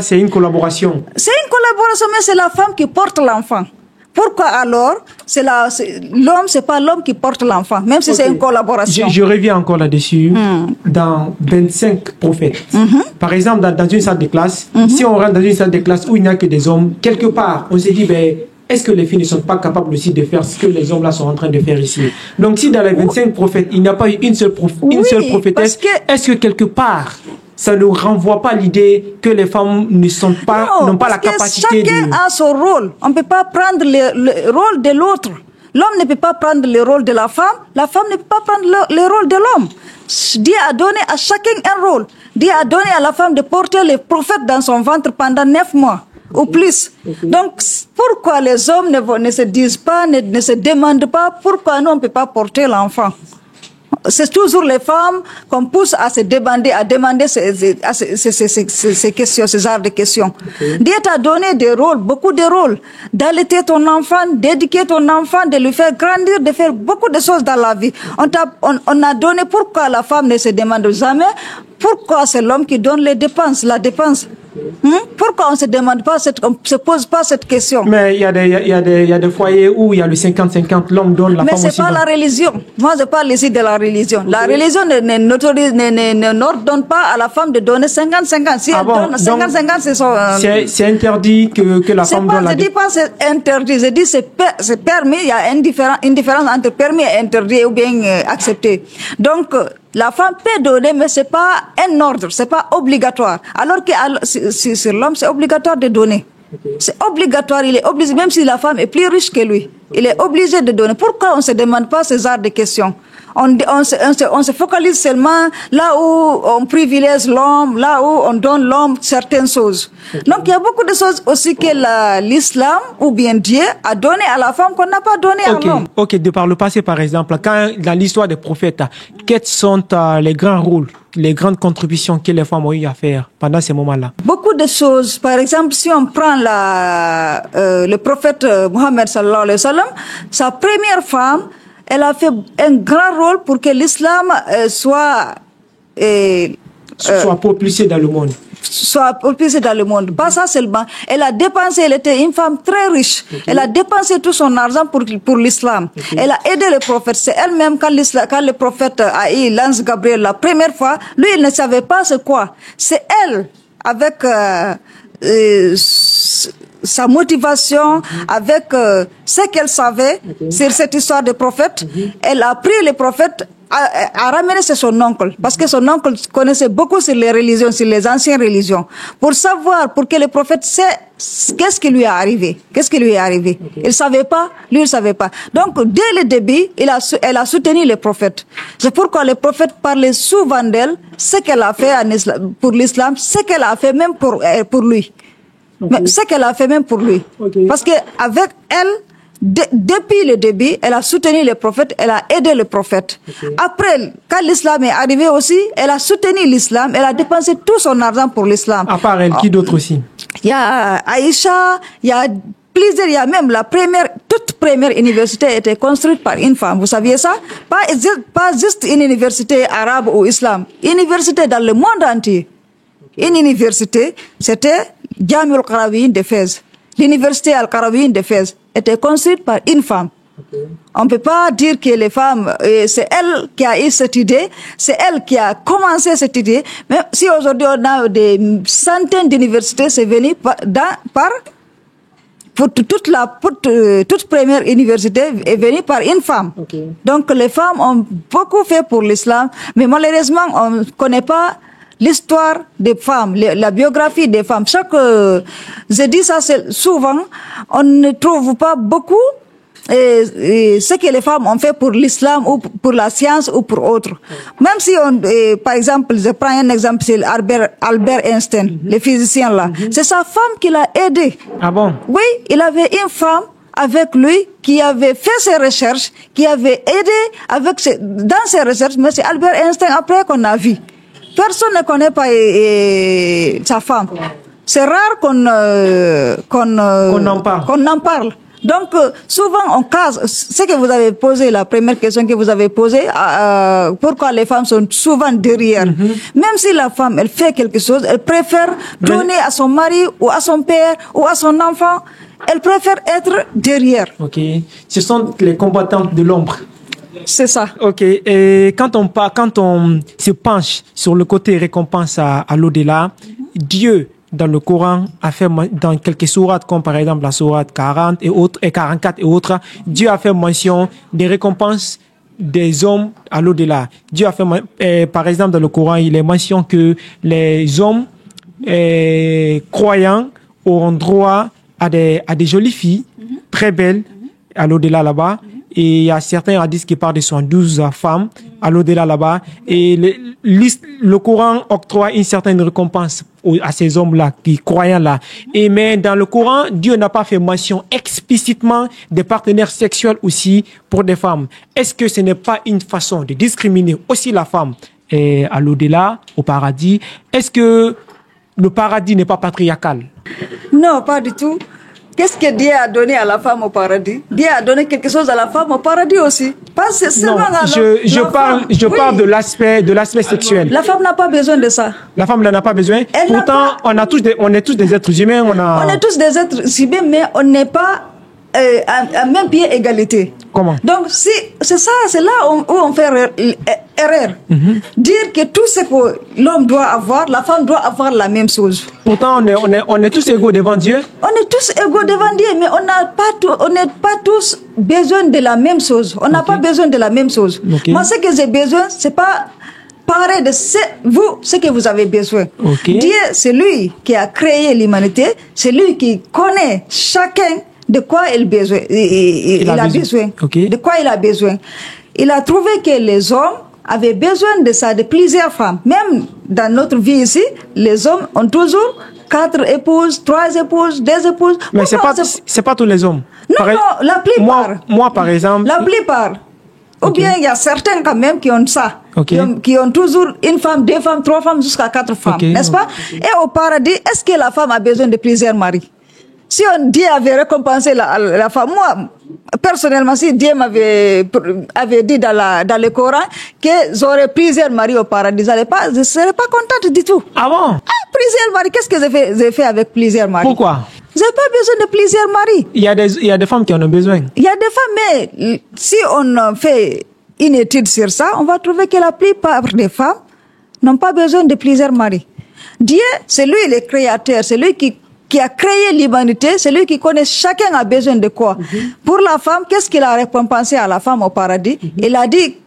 c'est une collaboration. C'est une collaboration, mais c'est la femme qui porte l'enfant. Pourquoi alors l'homme, c'est pas l'homme qui porte l'enfant, même si c'est une collaboration. Je reviens encore là-dessus. Dans 25 prophètes, par exemple, dans une salle de classe, si on rentre dans une salle de classe où il n'y a que des hommes, quelque part, on se dit, est-ce que les filles ne sont pas capables aussi de faire ce que les hommes là sont en train de faire ici? Donc, si dans les 25 prophètes, il n'y a pas eu une seule prophétesse, est-ce que quelque part, ça ne renvoie pas l'idée que les femmes n'ont pas la capacité chacun a son rôle. On ne peut pas prendre le rôle de l'autre. L'homme ne peut pas prendre le rôle de la femme ne peut pas prendre le rôle de l'homme. Dieu a donné à chacun un rôle. Dieu a donné à la femme de porter le prophète dans son ventre pendant 9 mois ou plus. Donc, pourquoi les hommes ne se disent pas, ne se demandent pas pourquoi nous on ne peut pas porter l'enfant? C'est toujours les femmes qu'on pousse à se demander, ces questions, ces genres de questions. Dieu t'a donné des rôles, beaucoup de rôles. D'allaiter ton enfant, d'éduquer ton enfant, de le faire grandir, de faire beaucoup de choses dans la vie. On a donné pourquoi la femme ne se demande jamais pourquoi c'est l'homme qui donne les dépenses, la dépense. Pourquoi on se demande pas on se pose pas cette question? Mais il y a des foyers où il y a le 50-50, l'homme donne, la mais femme aussi. Mais c'est pas la religion. Moi, je parle ici de la religion. La religion n'ordonne pas à la femme de donner 50-50. Si elle donne 50-50, c'est son... c'est interdit que la femme donne la... Je dis pas c'est interdit, je dis c'est permis. Il y a une différence entre permis et interdit ou bien accepté. Donc, la femme peut donner, mais c'est pas un ordre, c'est pas obligatoire. Alors que sur l'homme, c'est obligatoire de donner. C'est obligatoire, il est obligé, même si la femme est plus riche que lui, il est obligé de donner. Pourquoi on ne se demande pas ce genre de questions? On se focalise seulement là où on privilège l'homme, là où on donne l'homme certaines choses. Donc il y a beaucoup de choses aussi que l'islam ou bien Dieu a donné à la femme qu'on n'a pas donné à l'homme. Ok, de par le passé par exemple, quand dans l'histoire des prophètes, quels sont les grands rôles, les grandes contributions que les femmes ont eu à faire pendant ces moments-là? Beaucoup de choses. Par exemple, si on prend le prophète Mohammed sallallahu alayhi wa sallam, sa première femme, elle a fait un grand rôle pour que l'islam soit propulsé dans le monde. Soit propulsé dans le monde. Pas ça seulement. Elle a dépensé, elle était une femme très riche. Elle a dépensé tout son argent pour l'islam. Elle a aidé le prophète. C'est elle-même, quand le prophète a eu l'ange Gabriel la première fois, lui, il ne savait pas c'est quoi. C'est elle, avec sa motivation, avec ce qu'elle savait sur cette histoire de prophète, elle a pris le prophète à ramener c'est son oncle, parce que son oncle connaissait beaucoup sur les religions, sur les anciennes religions, pour savoir, pour que le prophète sait qu'est-ce qui lui est arrivé, Il savait pas, lui il savait pas. Donc dès le début, elle a soutenu le prophète. C'est pourquoi le prophète parlait souvent d'elle, ce qu'elle a fait pour l'islam, ce qu'elle a fait même pour lui. Mais ce qu'elle a fait même pour lui. Parce que avec elle, depuis le début, elle a soutenu le prophète, elle a aidé le prophète. Après, quand l'islam est arrivé aussi, elle a soutenu l'islam, elle a dépensé tout son argent pour l'islam. À part elle, qui d'autre aussi? Il y a Aïcha, il y a plusieurs, il y a même toute première université était construite par une femme. Vous saviez ça? Pas juste une université arabe ou islam, université dans le monde entier. Une université, c'était Jami al-Qarawiyyin de Fès. L'université Al-Qarawiyyin de Fès était construite par une femme. On ne peut pas dire que les femmes, c'est elle qui a eu cette idée, c'est elle qui a commencé cette idée. Même si aujourd'hui on a des centaines d'universités, c'est venu toute première université est venue par une femme. Donc les femmes ont beaucoup fait pour l'islam, mais malheureusement on ne connaît pas l'histoire des femmes, la biographie des femmes. Je dis ça souvent, on ne trouve pas beaucoup ce que les femmes ont fait pour l'islam ou pour la science ou pour autre. Même si par exemple, je prends un exemple, c'est Albert Einstein, le physicien là. C'est sa femme qui l'a aidé. Ah bon? Oui, il avait une femme avec lui qui avait fait ses recherches, qui avait aidé dans ses recherches, mais c'est Albert Einstein après qu'on a vu. Personne ne connaît pas sa femme. C'est rare qu'on en parle. Donc, souvent, on casse. Ce que vous avez posé, la première question que vous avez posée, pourquoi les femmes sont souvent derrière. Même si la femme, elle fait quelque chose, elle préfère donner à son mari ou à son père ou à son enfant. Elle préfère être derrière. Ok. Ce sont les combattantes de l'ombre. C'est ça. Ok. Et quand on se penche sur le côté récompense à l'au-delà, Dieu, dans le Coran, a fait, dans quelques sourates, comme par exemple la sourate 40 et autres, et 44 et autres, Dieu a fait mention des récompenses des hommes à l'au-delà. Dieu a fait, par exemple, dans le Coran, il est mention que les hommes, croyants auront droit à des jolies filles, très belles, à l'au-delà là-bas, Et il y a certains hadiths qui parlent de 72 femmes à l'au-delà là-bas. Et le Coran octroie une certaine récompense à ces hommes-là, qui croyants là. Mais dans le Coran, Dieu n'a pas fait mention explicitement des partenaires sexuels aussi pour des femmes. Est-ce que ce n'est pas une façon de discriminer aussi la femme à l'au-delà, au paradis? Est-ce que le paradis n'est pas patriarcal? Non, pas du tout. Qu'est-ce que Dieu a donné à la femme au paradis? Dieu a donné quelque chose à la femme au paradis aussi. Pas seulement non, à je parle de l'aspect sexuel. La femme n'a pas besoin de ça. La femme n'en a pas besoin. Pourtant, on est tous des êtres humains. On est tous des êtres humains, mais on n'est pas à même pied égalité. Comment? Donc, c'est là où on fait erreur. Dire que tout ce que l'homme doit avoir, la femme doit avoir la même chose. Pourtant, on est tous égaux devant Dieu. On est tous égaux devant Dieu, mais on n'est pas tous besoin de la même chose. On n'a pas besoin de la même chose. Moi, ce que j'ai besoin, c'est pas pareil de ce que vous avez besoin. Dieu, c'est lui qui a créé l'humanité, c'est lui qui connaît chacun de quoi il a besoin. De quoi il a besoin. Il a trouvé que les hommes avaient besoin de ça, de plusieurs femmes. Même dans notre vie ici, les hommes ont toujours 4 épouses, 3 épouses, 2 épouses. Mais c'est pas tous les hommes. Non, la plupart. Moi, par exemple. La plupart. Ou bien il y a certains quand même qui ont ça. Qui ont toujours une femme, 2 femmes, 3 femmes, jusqu'à 4 femmes. N'est-ce pas? Et au paradis, est-ce que la femme a besoin de plusieurs maris? Si Dieu avait récompensé la femme, moi, personnellement, si Dieu avait dit dans le Coran que j'aurais plusieurs maris au paradis, je ne serais pas contente du tout. Ah bon? Plusieurs maris, qu'est-ce que j'ai fait avec plusieurs maris? Pourquoi? J'ai pas besoin de plusieurs maris. Il y a des femmes qui en ont besoin. Il y a des femmes, mais si on fait une étude sur ça, on va trouver que la plupart des femmes n'ont pas besoin de plusieurs maris. Dieu, c'est lui le créateur, c'est lui qui a créé l'humanité, c'est lui qui connaît chacun a besoin de quoi. Pour la femme, qu'est-ce qu'il a récompensé à la femme au paradis? Il a dit,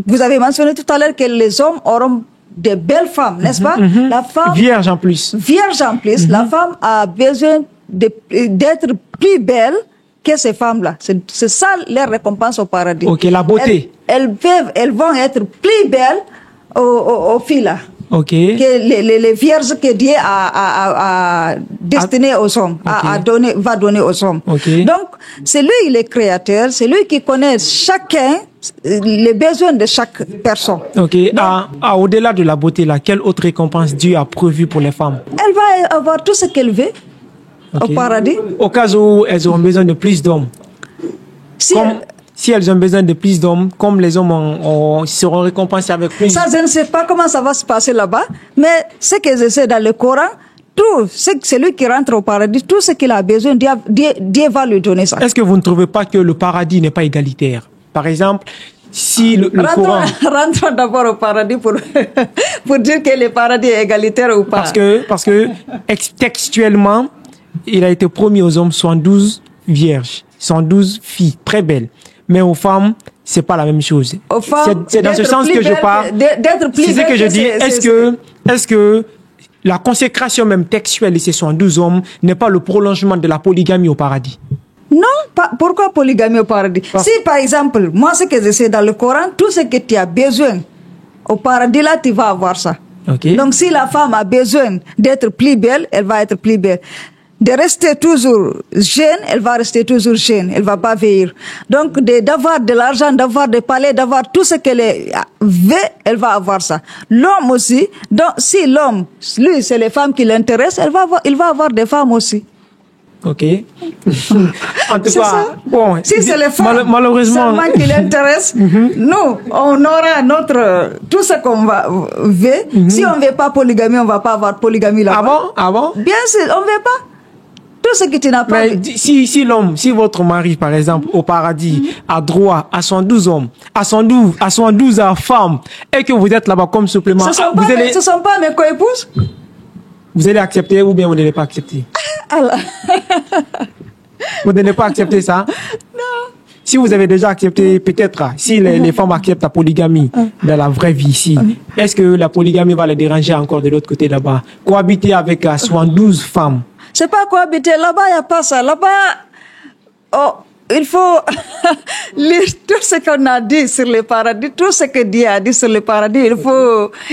vous avez mentionné tout à l'heure que les hommes auront de belles femmes, n'est-ce pas? La femme, vierge en plus. Vierge en plus. La femme a besoin d'être plus belle que ces femmes-là. C'est ça leur récompense au paradis. Ok, la beauté. Elles vont être plus belles aux filles là. Ok. Que les vierges que Dieu a destinées aux hommes, va donner aux hommes. Donc, c'est lui le créateur, c'est lui qui connaît chacun les besoins de chaque personne. Ok. Au-delà de la beauté, là, quelle autre récompense Dieu a prévue pour les femmes? Elle va avoir tout ce qu'elle veut au paradis. Au cas où elles auront besoin de plus d'hommes. Si elles ont besoin de plus d'hommes, comme les hommes seront récompensés avec plus. Ça, je ne sais pas comment ça va se passer là-bas, mais ce que je sais dans le Coran, tout, c'est lui qui rentre au paradis, tout ce qu'il a besoin, Dieu va lui donner ça. Est-ce que vous ne trouvez pas que le paradis n'est pas égalitaire? Par exemple, si le Coran... Rentrons d'abord au paradis pour dire que le paradis est égalitaire ou pas. Parce que textuellement, il a été promis aux hommes 112 vierges, 112 filles très belles. Mais aux femmes, c'est pas la même chose. C'est dans ce sens que je parle. C'est ce que je dis. Est-ce que la consécration même textuelle de ces 112 hommes n'est pas le prolongement de la polygamie au paradis? Non, pourquoi polygamie au paradis? Si par exemple, moi ce que je sais dans le Coran, tout ce que tu as besoin au paradis là, tu vas avoir ça. Donc si la femme a besoin d'être plus belle, elle va être plus belle. De rester toujours jeune, elle va rester toujours jeune, elle va pas vieillir. Donc d'avoir de l'argent, d'avoir des palais, d'avoir tout ce qu'elle veut, elle va avoir ça. L'homme aussi, donc si l'homme, lui c'est les femmes qui l'intéressent, il va avoir des femmes aussi. Ok. En tout cas, bon, si c'est les femmes malheureusement seulement qui l'intéressent, nous, on aura tout ce qu'on veut. Si on veut pas polygamie, on va pas avoir polygamie là-bas. Ah bon? Bien sûr, on veut pas. Tout ce que tu n'as pas. Mais si votre mari, par exemple, au paradis, a droit à 112 hommes, à 112 femmes, et que vous êtes là-bas comme supplément, ce sont pas mes co-épouses. Vous allez accepter ou bien vous n'allez pas accepter? Vous n'allez pas accepter ça? Non. Si vous avez déjà accepté, peut-être, si les femmes acceptent la polygamie dans la vraie vie ici, est-ce que la polygamie va les déranger encore de l'autre côté là-bas? Cohabiter avec 112 femmes. C'est pas cohabiter. Là-bas, il n'y a pas ça. Là-bas, il faut lire tout ce qu'on a dit sur le paradis, tout ce que Dieu a dit sur le paradis.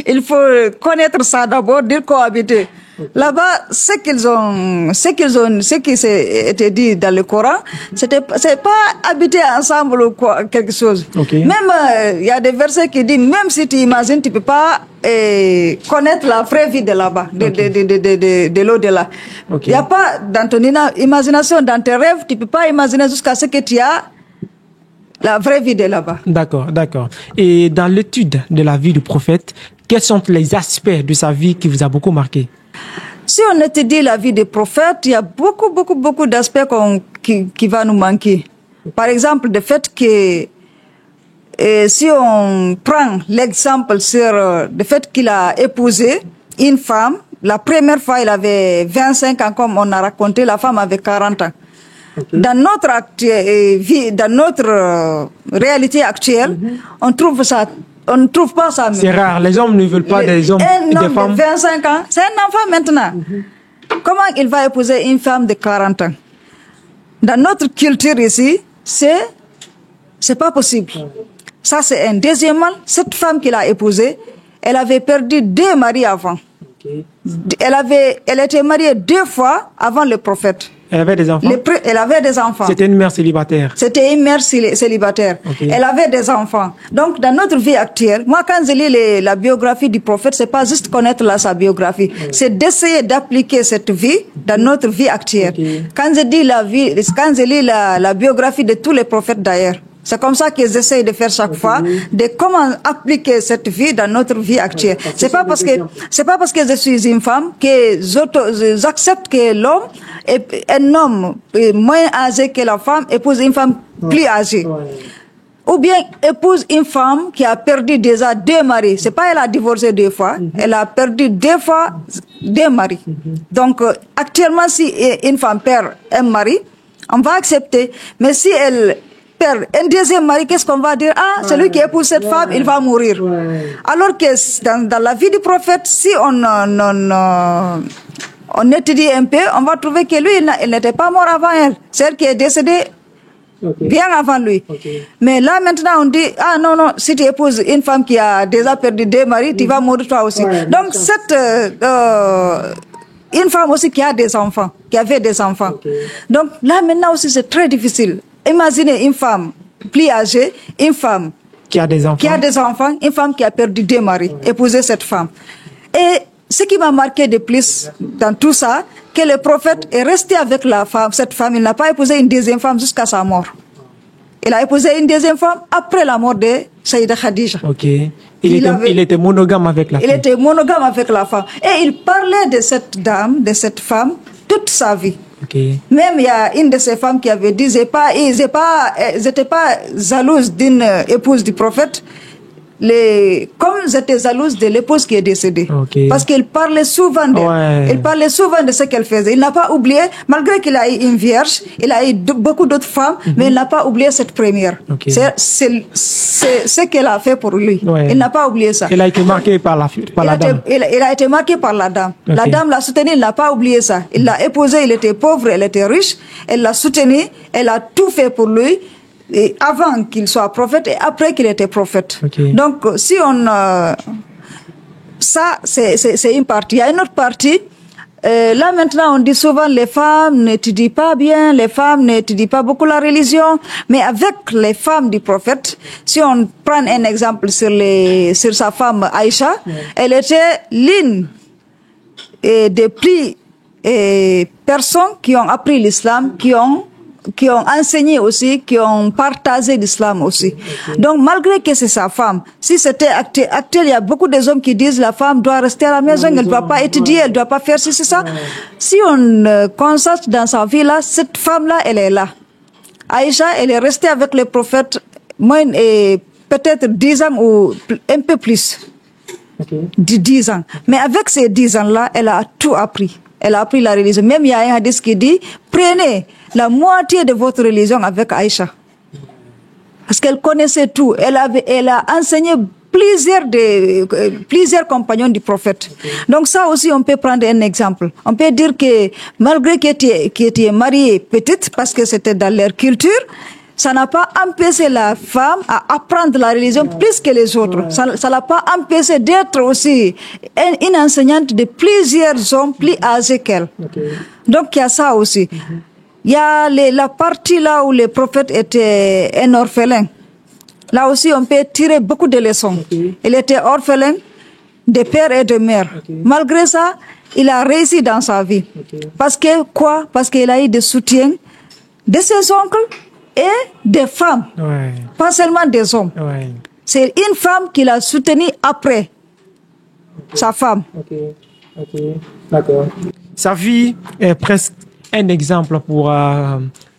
Il faut connaître ça d'abord, dire cohabiter. Là-bas, ce qui s'est été dit dans le Coran, c'est pas habiter ensemble ou quoi, quelque chose. Okay. Même, il y a des versets qui disent, même si tu imagines, tu peux pas connaître la vraie vie de là-bas, de l'au-delà. Il y a pas, dans ton imagination, dans tes rêves, tu peux pas imaginer jusqu'à ce que tu as la vraie vie de là-bas. D'accord. Et dans l'étude de la vie du prophète, quels sont les aspects de sa vie qui vous a beaucoup marqué? Si on étudie la vie des prophètes, il y a beaucoup d'aspects qui va nous manquer. Par exemple, le fait que si on prend l'exemple sur le fait qu'il a épousé une femme, la première fois il avait 25 ans comme on a raconté, la femme avait 40 ans. Okay. Dans notre réalité actuelle, on ne trouve pas ça. C'est rare, les hommes ne veulent pas des hommes et des femmes. De 25 ans, c'est un enfant maintenant. Comment il va épouser une femme de 40 ans? Dans notre culture ici, c'est pas possible. Ça, c'est un. Deuxièmement, cette femme qu'il a épousée, elle avait perdu 2 maris avant. Okay. Elle était mariée 2 fois avant le prophète. Elle avait des enfants? Elle avait des enfants. C'était une mère célibataire? C'était une mère célibataire. Okay. Elle avait des enfants. Donc, dans notre vie actuelle, moi, quand je lis la biographie du prophète, c'est pas juste connaître sa biographie. Okay. C'est d'essayer d'appliquer cette vie dans notre vie actuelle. Okay. Quand je lis la biographie de tous les prophètes d'ailleurs, c'est comme ça qu'ils essayent de faire chaque fois, de comment appliquer cette vie dans notre vie actuelle. C'est pas parce que je suis une femme que j'accepte que l'homme, un homme moins âgé que la femme, épouse une femme plus âgée. Ou bien épouse une femme qui a perdu déjà 2 maris. C'est pas elle a divorcé 2 fois, elle a perdu 2 fois 2 maris. Donc actuellement, si une femme perd un mari, on va accepter. Mais si elle perd un deuxième mari, qu'est-ce qu'on va dire? Ah, celui qui épouse cette femme, il va mourir. Alors que dans la vie du prophète, si on étudie un peu, on va trouver que lui, il n'était pas mort avant elle. C'est elle qui est décédée bien avant lui. Mais là, maintenant, on dit, ah non, si tu épouses une femme qui a déjà perdu 2 maris, tu vas mourir toi aussi. Donc, une femme aussi qui a des enfants, qui avait des enfants. Donc, là, maintenant aussi, c'est très difficile. Imaginez une femme plus âgée, une femme qui a des enfants, une femme qui a perdu 2 maris, épouser cette femme. Et ce qui m'a marqué de plus dans tout ça, que le prophète est resté avec cette femme, il n'a pas épousé une deuxième femme jusqu'à sa mort. Il a épousé une deuxième femme après la mort de Saïda Khadija. Okay. Il était monogame avec la femme. Il était monogame avec la femme. Et il parlait de cette dame, de cette femme, toute sa vie. Okay. Même il y a une de ces femmes qui avait dit, j'étais pas jalouse d'une épouse du prophète, comme j'étais jalouse de l'épouse qui est décédée. Okay. Parce qu'il parlait souvent d'elle. Il parlait souvent de ce qu'elle faisait. Il n'a pas oublié, malgré qu'il a eu une vierge, il a eu beaucoup d'autres femmes, mais il n'a pas oublié cette première. Okay. C'est ce qu'elle a fait pour lui. Ouais. Il n'a pas oublié ça. Il a été marqué par la dame. Il a été marqué par la dame. Okay. La dame l'a soutenu, il n'a pas oublié ça. Il l'a épousé, il était pauvre, elle était riche. Elle l'a soutenu, elle a tout fait pour lui. Et avant qu'il soit prophète et après qu'il était prophète. Okay. Donc, si ça, c'est une partie. Il y a une autre partie. Là, maintenant, on dit souvent les femmes n'étudient pas bien, les femmes n'étudient pas beaucoup la religion. Mais avec les femmes du prophète, si on prend un exemple sur sa femme Aïcha, elle était l'une des plus personnes qui ont appris l'islam, qui ont enseigné aussi, qui ont partagé l'islam aussi. Okay. Donc, malgré que c'est sa femme, si c'était actuel, il y a beaucoup de hommes qui disent la femme doit rester à la maison, elle ne doit pas étudier, elle ne doit pas faire ci, c'est ça. Si on constate dans sa vie là, cette femme-là, elle est là. Aïcha, elle est restée avec le prophète peut-être 10 ans ou un peu plus. Okay. 10 ans. Mais avec ces 10 ans-là, elle a tout appris. Elle a appris la religion. Même il y a un hadith qui dit, prenez la moitié de votre religion avec Aïcha. Parce qu'elle connaissait tout. Elle a enseigné plusieurs compagnons du prophète. Donc ça aussi, on peut prendre un exemple. On peut dire que malgré qu'ils étaient mariés petites, parce que c'était dans leur culture, ça n'a pas empêché la femme à apprendre la religion plus que les autres. Ça l'a pas empêché d'être aussi une enseignante de plusieurs hommes plus âgés qu'elle. Donc il y a ça aussi. Il y a la partie là où le prophète était un orphelin. Là aussi, on peut tirer beaucoup de leçons. Il était orphelin de père et de mère. Malgré ça, il a réussi dans sa vie. Parce que quoi? Parce qu'il a eu des soutiens de ses oncles et des femmes. Pas seulement des hommes. C'est une femme qui l'a soutenu après sa femme. D'accord. Sa vie est presque un exemple pour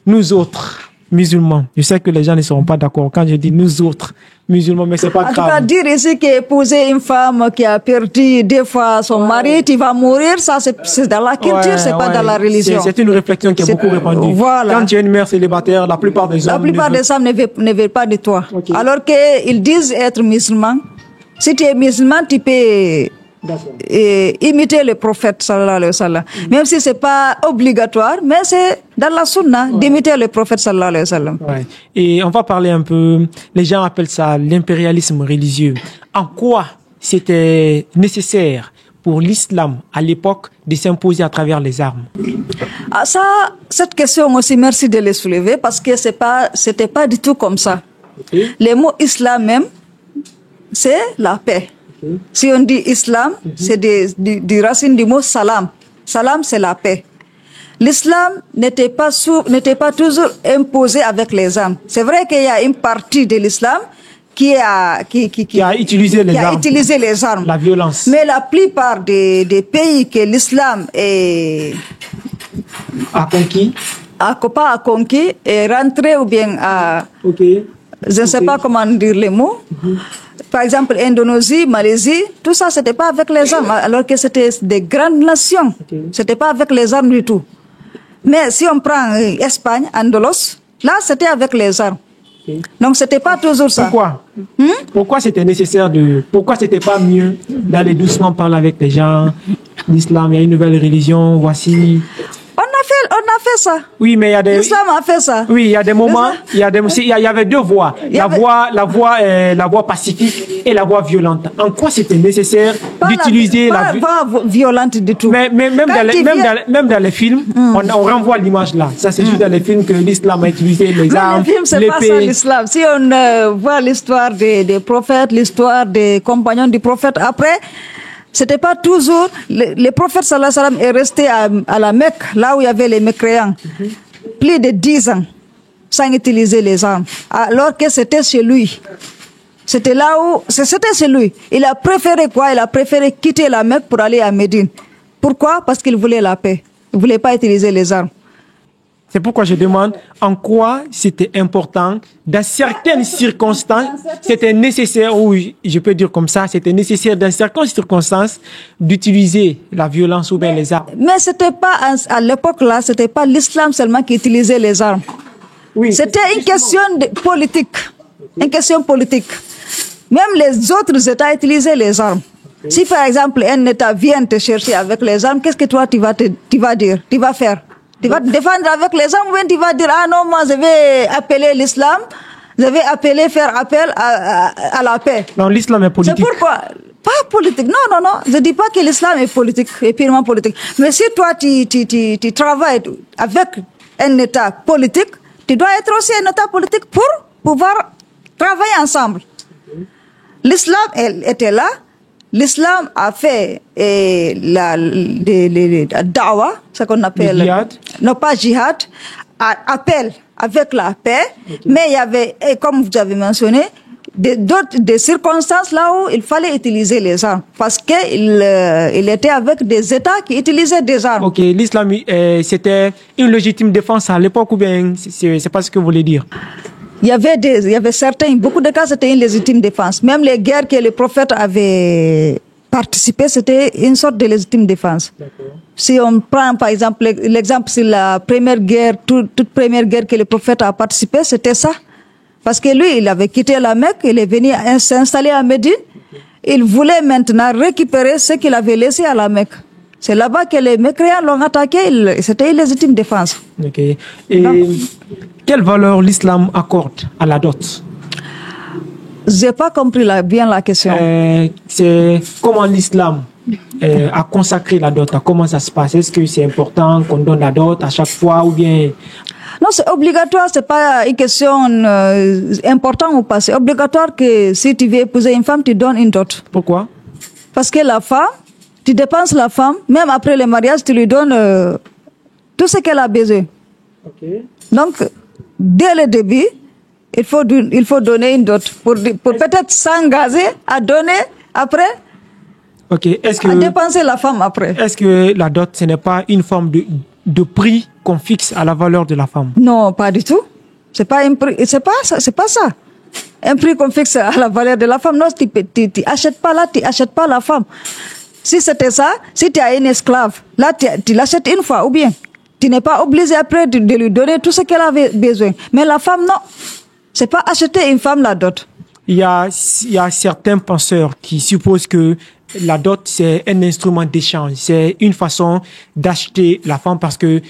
nous autres musulmans. Je sais que les gens ne seront pas d'accord quand je dis nous autres musulmans, mais c'est pas grave. En tout cas, dire ici qu'épouser une femme qui a perdu 2 fois son mari, tu vas mourir, ça c'est dans la culture, c'est pas dans la religion. C'est une réflexion qui est beaucoup répandue. Voilà. Quand tu es une mère célibataire, la plupart des hommes ne veulent pas de toi. Alors qu'ils disent être musulmans. Si tu es musulman, tu peux imiter le prophète sallallahu alayhi wa sallam. Même si c'est pas obligatoire, mais c'est dans la sunna d'imiter le prophète sallallahu alayhi wa sallam. Et on va parler un peu, les gens appellent ça l'impérialisme religieux. En quoi c'était nécessaire pour l'islam à l'époque de s'imposer à travers les armes? Cette question aussi, merci de le soulever parce que c'était pas du tout comme ça. Le mot islam même, c'est la paix. Si on dit islam, c'est du racine du mot salam. Salam, c'est la paix. L'islam n'était pas toujours imposé avec les armes. C'est vrai qu'il y a une partie de l'islam qui a utilisé les armes. La violence. Mais la plupart des pays que l'islam a conquis, est rentré ou bien je ne sais pas comment dire les mots. Par exemple, Indonésie, Malaisie, tout ça, c'était pas avec les armes, alors que c'était des grandes nations. C'était pas avec les armes du tout. Mais si on prend Espagne, Andalos, là, c'était avec les armes. Donc, c'était pas toujours ça. Pourquoi? Pourquoi c'était nécessaire pourquoi c'était pas mieux d'aller doucement parler avec les gens? L'islam, il y a une nouvelle religion, voici. On a fait ça. Oui, mais il y a des... L'islam a fait ça. Oui, il y a des moments, il y avait 2 voies. La voie pacifique et la voie violente. En quoi c'était nécessaire d'utiliser la voie violente du tout. Mais même dans les films, on renvoie l'image là. Ça, c'est juste dans les films que l'islam a utilisé les armes, les films, c'est pas ça l'islam. Si on voit l'histoire des prophètes, l'histoire des compagnons du prophète après, c'était pas toujours... Le prophète sallallahu alayhi wa sallam est resté à la Mecque, là où il y avait les mécréants, plus de 10 ans, sans utiliser les armes. Alors que c'était chez lui. C'était chez lui. Il a préféré quoi? Il a préféré quitter la Mecque pour aller à Médine. Pourquoi? Parce qu'il voulait la paix. Il voulait pas utiliser les armes. C'est pourquoi je demande en quoi c'était important, dans certaines circonstances, c'était nécessaire, ou je peux dire comme ça, c'était nécessaire dans certaines circonstances d'utiliser la violence ou bien les armes. Mais c'était pas, à l'époque là, c'était pas l'islam seulement qui utilisait les armes. Oui, c'était une question politique. Une question politique. Même les autres États utilisaient les armes. Si par exemple un État vient te chercher avec les armes, qu'est-ce que toi tu vas dire, tu vas faire? Tu vas te défendre avec les armes ou bien tu vas dire, ah non, moi je vais appeler l'islam, je vais faire appel à la paix. Non, l'islam est politique. C'est pourquoi? Pas politique, non. Je dis pas que l'islam est politique, est purement politique. Mais si toi tu travailles avec un État politique, tu dois être aussi un État politique pour pouvoir travailler ensemble. L'islam, elle était là. L'islam a fait la dawa, ce qu'on appelle... Jihad. Non, pas jihad, appel avec la paix, mais il y avait, comme vous avez mentionné, des circonstances là où il fallait utiliser les armes, parce qu'il était avec des États qui utilisaient des armes. Ok, l'islam, c'était une légitime défense à l'époque ou bien c'est pas ce que vous voulez dire? Il y avait certains, beaucoup de cas, c'était une légitime défense. Même les guerres que le prophète avait participé, c'était une sorte de légitime défense. Si on prend par exemple l'exemple sur la première guerre, toute première guerre que le prophète a participé, c'était ça. Parce que lui, il avait quitté la Mecque, il est venu s'installer à Médine. Il voulait maintenant récupérer ce qu'il avait laissé à la Mecque. C'est là-bas que les mécréants l'ont attaqué, c'était une légitime défense. Ok. Et quelle valeur l'islam accorde à la dot? J'ai pas compris bien la question. C'est comment l'islam a consacré la dot. Comment ça se passe? Est-ce que c'est important qu'on donne la dot à chaque fois ou bien... Non, c'est obligatoire, c'est pas une question importante ou pas. C'est obligatoire que si tu veux épouser une femme, tu donnes une dot. Pourquoi? Parce que la femme, tu dépenses la femme, même après le mariage, tu lui donnes tout ce qu'elle a besoin. Okay. Donc, dès le début, il faut donner une dot pour peut-être s'engager à donner après, okay. À dépenser la femme après. Est-ce que la dot, ce n'est pas une forme de prix qu'on fixe à la valeur de la femme? Non, pas du tout. C'est pas un prix, c'est pas ça. Un prix qu'on fixe à la valeur de la femme. Non, tu achètes pas là, tu achètes pas la femme. Si c'était ça, si tu as une esclave, là tu l'achètes une fois ou bien. Tu n'es pas obligé après de lui donner tout ce qu'elle avait besoin. Mais la femme, non. C'est pas acheter une femme la dot. Il y a certains penseurs qui supposent que la dot, c'est un instrument d'échange. C'est une façon d'acheter la femme parce que,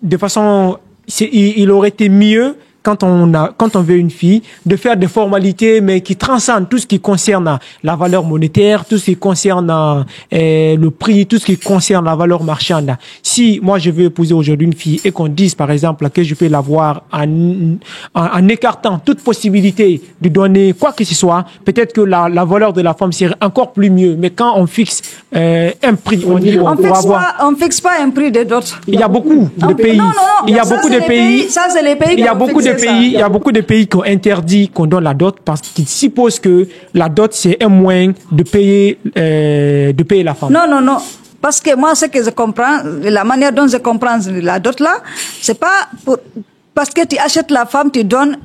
de façon, il aurait été mieux quand on veut une fille, de faire des formalités, mais qui transcendent tout ce qui concerne la valeur monétaire, tout ce qui concerne le prix, tout ce qui concerne la valeur marchande. Si moi je veux épouser aujourd'hui une fille et qu'on dise par exemple que je peux l'avoir en écartant toute possibilité de donner quoi que ce soit, peut-être que la valeur de la femme serait encore plus mieux. Mais quand on fixe un prix, on dit on fixe pas un prix de dot. Il y a beaucoup de pays. Il y a beaucoup de pays. Ça c'est les pays. Il y a beaucoup de pays. Il y a beaucoup de pays qui ont interdit qu'on donne la dot parce qu'ils supposent que la dot c'est un moyen de payer la femme. Non. Parce que moi, ce que je comprends, la manière dont je comprends la dot là, c'est pas parce que tu achètes la femme, tu donnes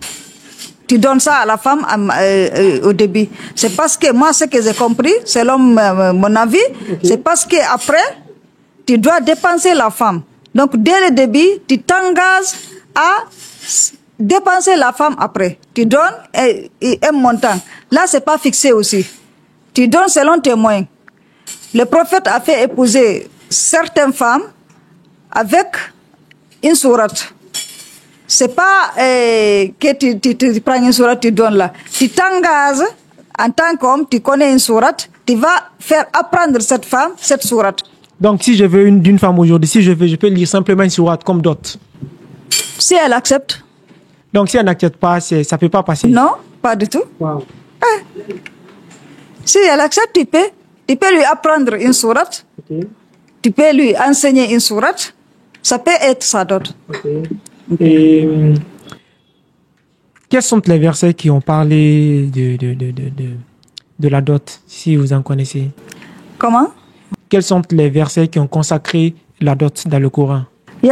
ça à la femme au début. C'est parce que moi, ce que j'ai compris, selon mon avis, c'est parce que après, tu dois dépenser la femme. Donc, dès le début, tu t'engages à dépenser la femme après. Tu donnes un montant. Là, c'est pas fixé aussi. Tu donnes selon tes moyens. Le prophète a fait épouser certaines femmes avec une sourate. C'est pas que tu prends une sourate, tu donnes là. Tu t'engages en tant qu'homme, tu connais une sourate, tu vas faire apprendre cette femme cette sourate. Donc, si je veux d'une femme aujourd'hui, si je peux lire simplement une sourate comme dot. Si elle accepte. Donc, si elle n'accepte pas, ça ne peut pas passer. Non, pas du tout. Wow. Si elle accepte, tu peux lui apprendre une sourate. Okay. Tu peux lui enseigner une sourate. Ça peut être sa dot. Okay. Et quels sont les versets qui ont parlé de la dot, si vous en connaissez? Comment? Quels sont les versets qui ont consacré la dot dans le Coran? Il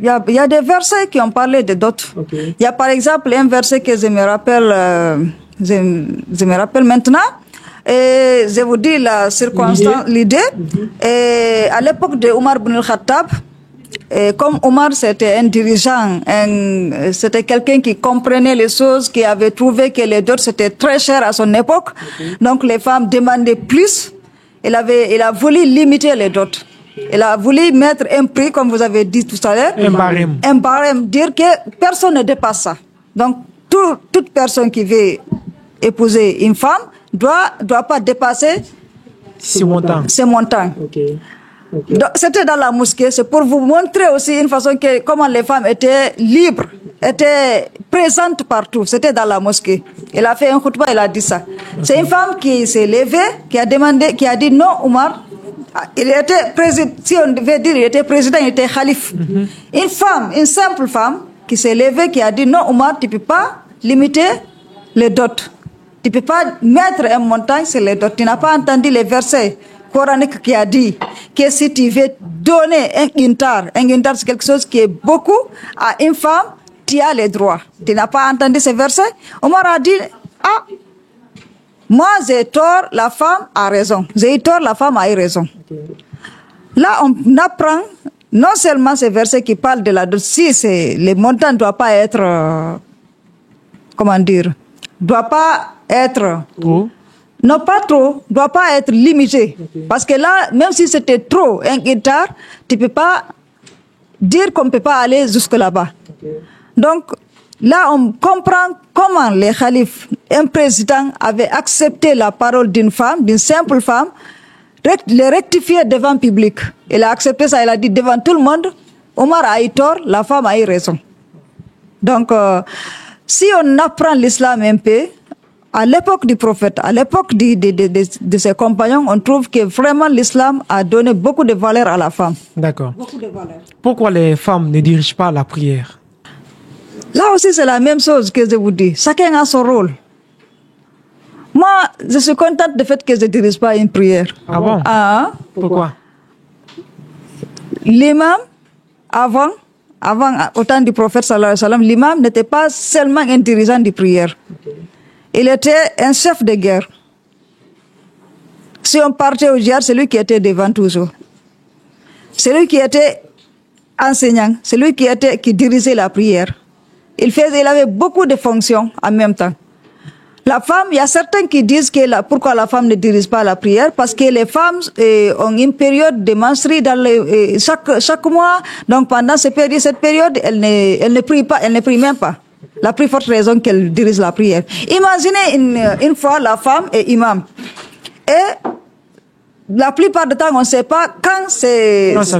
y a des versets qui ont parlé de dot. Okay. Il y a par exemple un verset que je me rappelle maintenant. Et je vous dis la circonstance, l'idée. Et à l'époque de Omar ibn al-Khattab, comme Omar c'était un dirigeant, c'était quelqu'un qui comprenait les choses, qui avait trouvé que les dots c'était très cher à son époque. Donc les femmes demandaient plus. Il a voulu limiter les dots. Il a voulu mettre un prix, comme vous avez dit tout à l'heure. Un barème. Dire que personne ne dépasse ça. Donc, toute personne qui veut épouser une femme doit pas dépasser ce montant. Okay. C'était dans la mosquée. C'est pour vous montrer aussi une façon comment les femmes étaient libres, étaient présentes partout. C'était dans la mosquée. Il a fait un khutbah, il a dit ça. C'est une femme qui s'est levée, qui a dit non, Omar. Il était président, si on devait dire, il était président, il était calife. Une femme, une simple femme, qui s'est levée, qui a dit non, Omar, tu ne peux pas limiter les dots. Tu ne peux pas mettre un montant sur les dots. Tu n'as pas entendu les versets coraniques qui a dit que si tu veux donner un guintar c'est quelque chose qui est beaucoup à une femme, tu as les droits. Tu n'as pas entendu ces versets? Omar a dit, moi j'ai tort, la femme a raison. J'ai eu tort, la femme a eu raison. Là, on apprend non seulement ces versets qui parlent de la dot, si le montant ne doit pas être comment dire, doit pas être... Trop. Non, pas trop, doit pas être limité. Parce que là, même si c'était trop, un hectare, tu peux pas dire qu'on ne peut pas aller jusque là-bas. Donc, là, on comprend comment les khalifes, un président, avait accepté la parole d'une femme, d'une simple femme, les rectifier devant le public. Il a accepté ça, il a dit devant tout le monde, Omar a eu tort, la femme a eu raison. Donc, si on apprend l'islam un peu, à l'époque du prophète, à l'époque de ses compagnons, on trouve que vraiment l'islam a donné beaucoup de valeur à la femme. D'accord. Beaucoup de valeur. Pourquoi les femmes ne dirigent pas la prière? Là aussi, c'est la même chose que je vous dis. Chacun a son rôle. Moi, je suis contente du fait que je ne dirige pas une prière. Ah bon? Ah, Pourquoi? l'imam, avant, au temps du prophète, sallallahu alayhi wa sallam, l'imam n'était pas seulement un dirigeant de prière. Il était un chef de guerre. Si on partait au djihad, c'est lui qui était devant toujours. C'est lui qui était enseignant, c'est lui qui dirigeait la prière. Il avait beaucoup de fonctions en même temps. La femme, il y a certains qui disent que pourquoi la femme ne dirige pas la prière, parce que les femmes ont une période de menstrues chaque mois. Donc pendant cette période, elle ne prie pas, elle ne prie même pas. La plus forte raison qu'elle dirige la prière. Imaginez une fois la femme est imam. Et la plupart du temps, on ne sait pas quand ça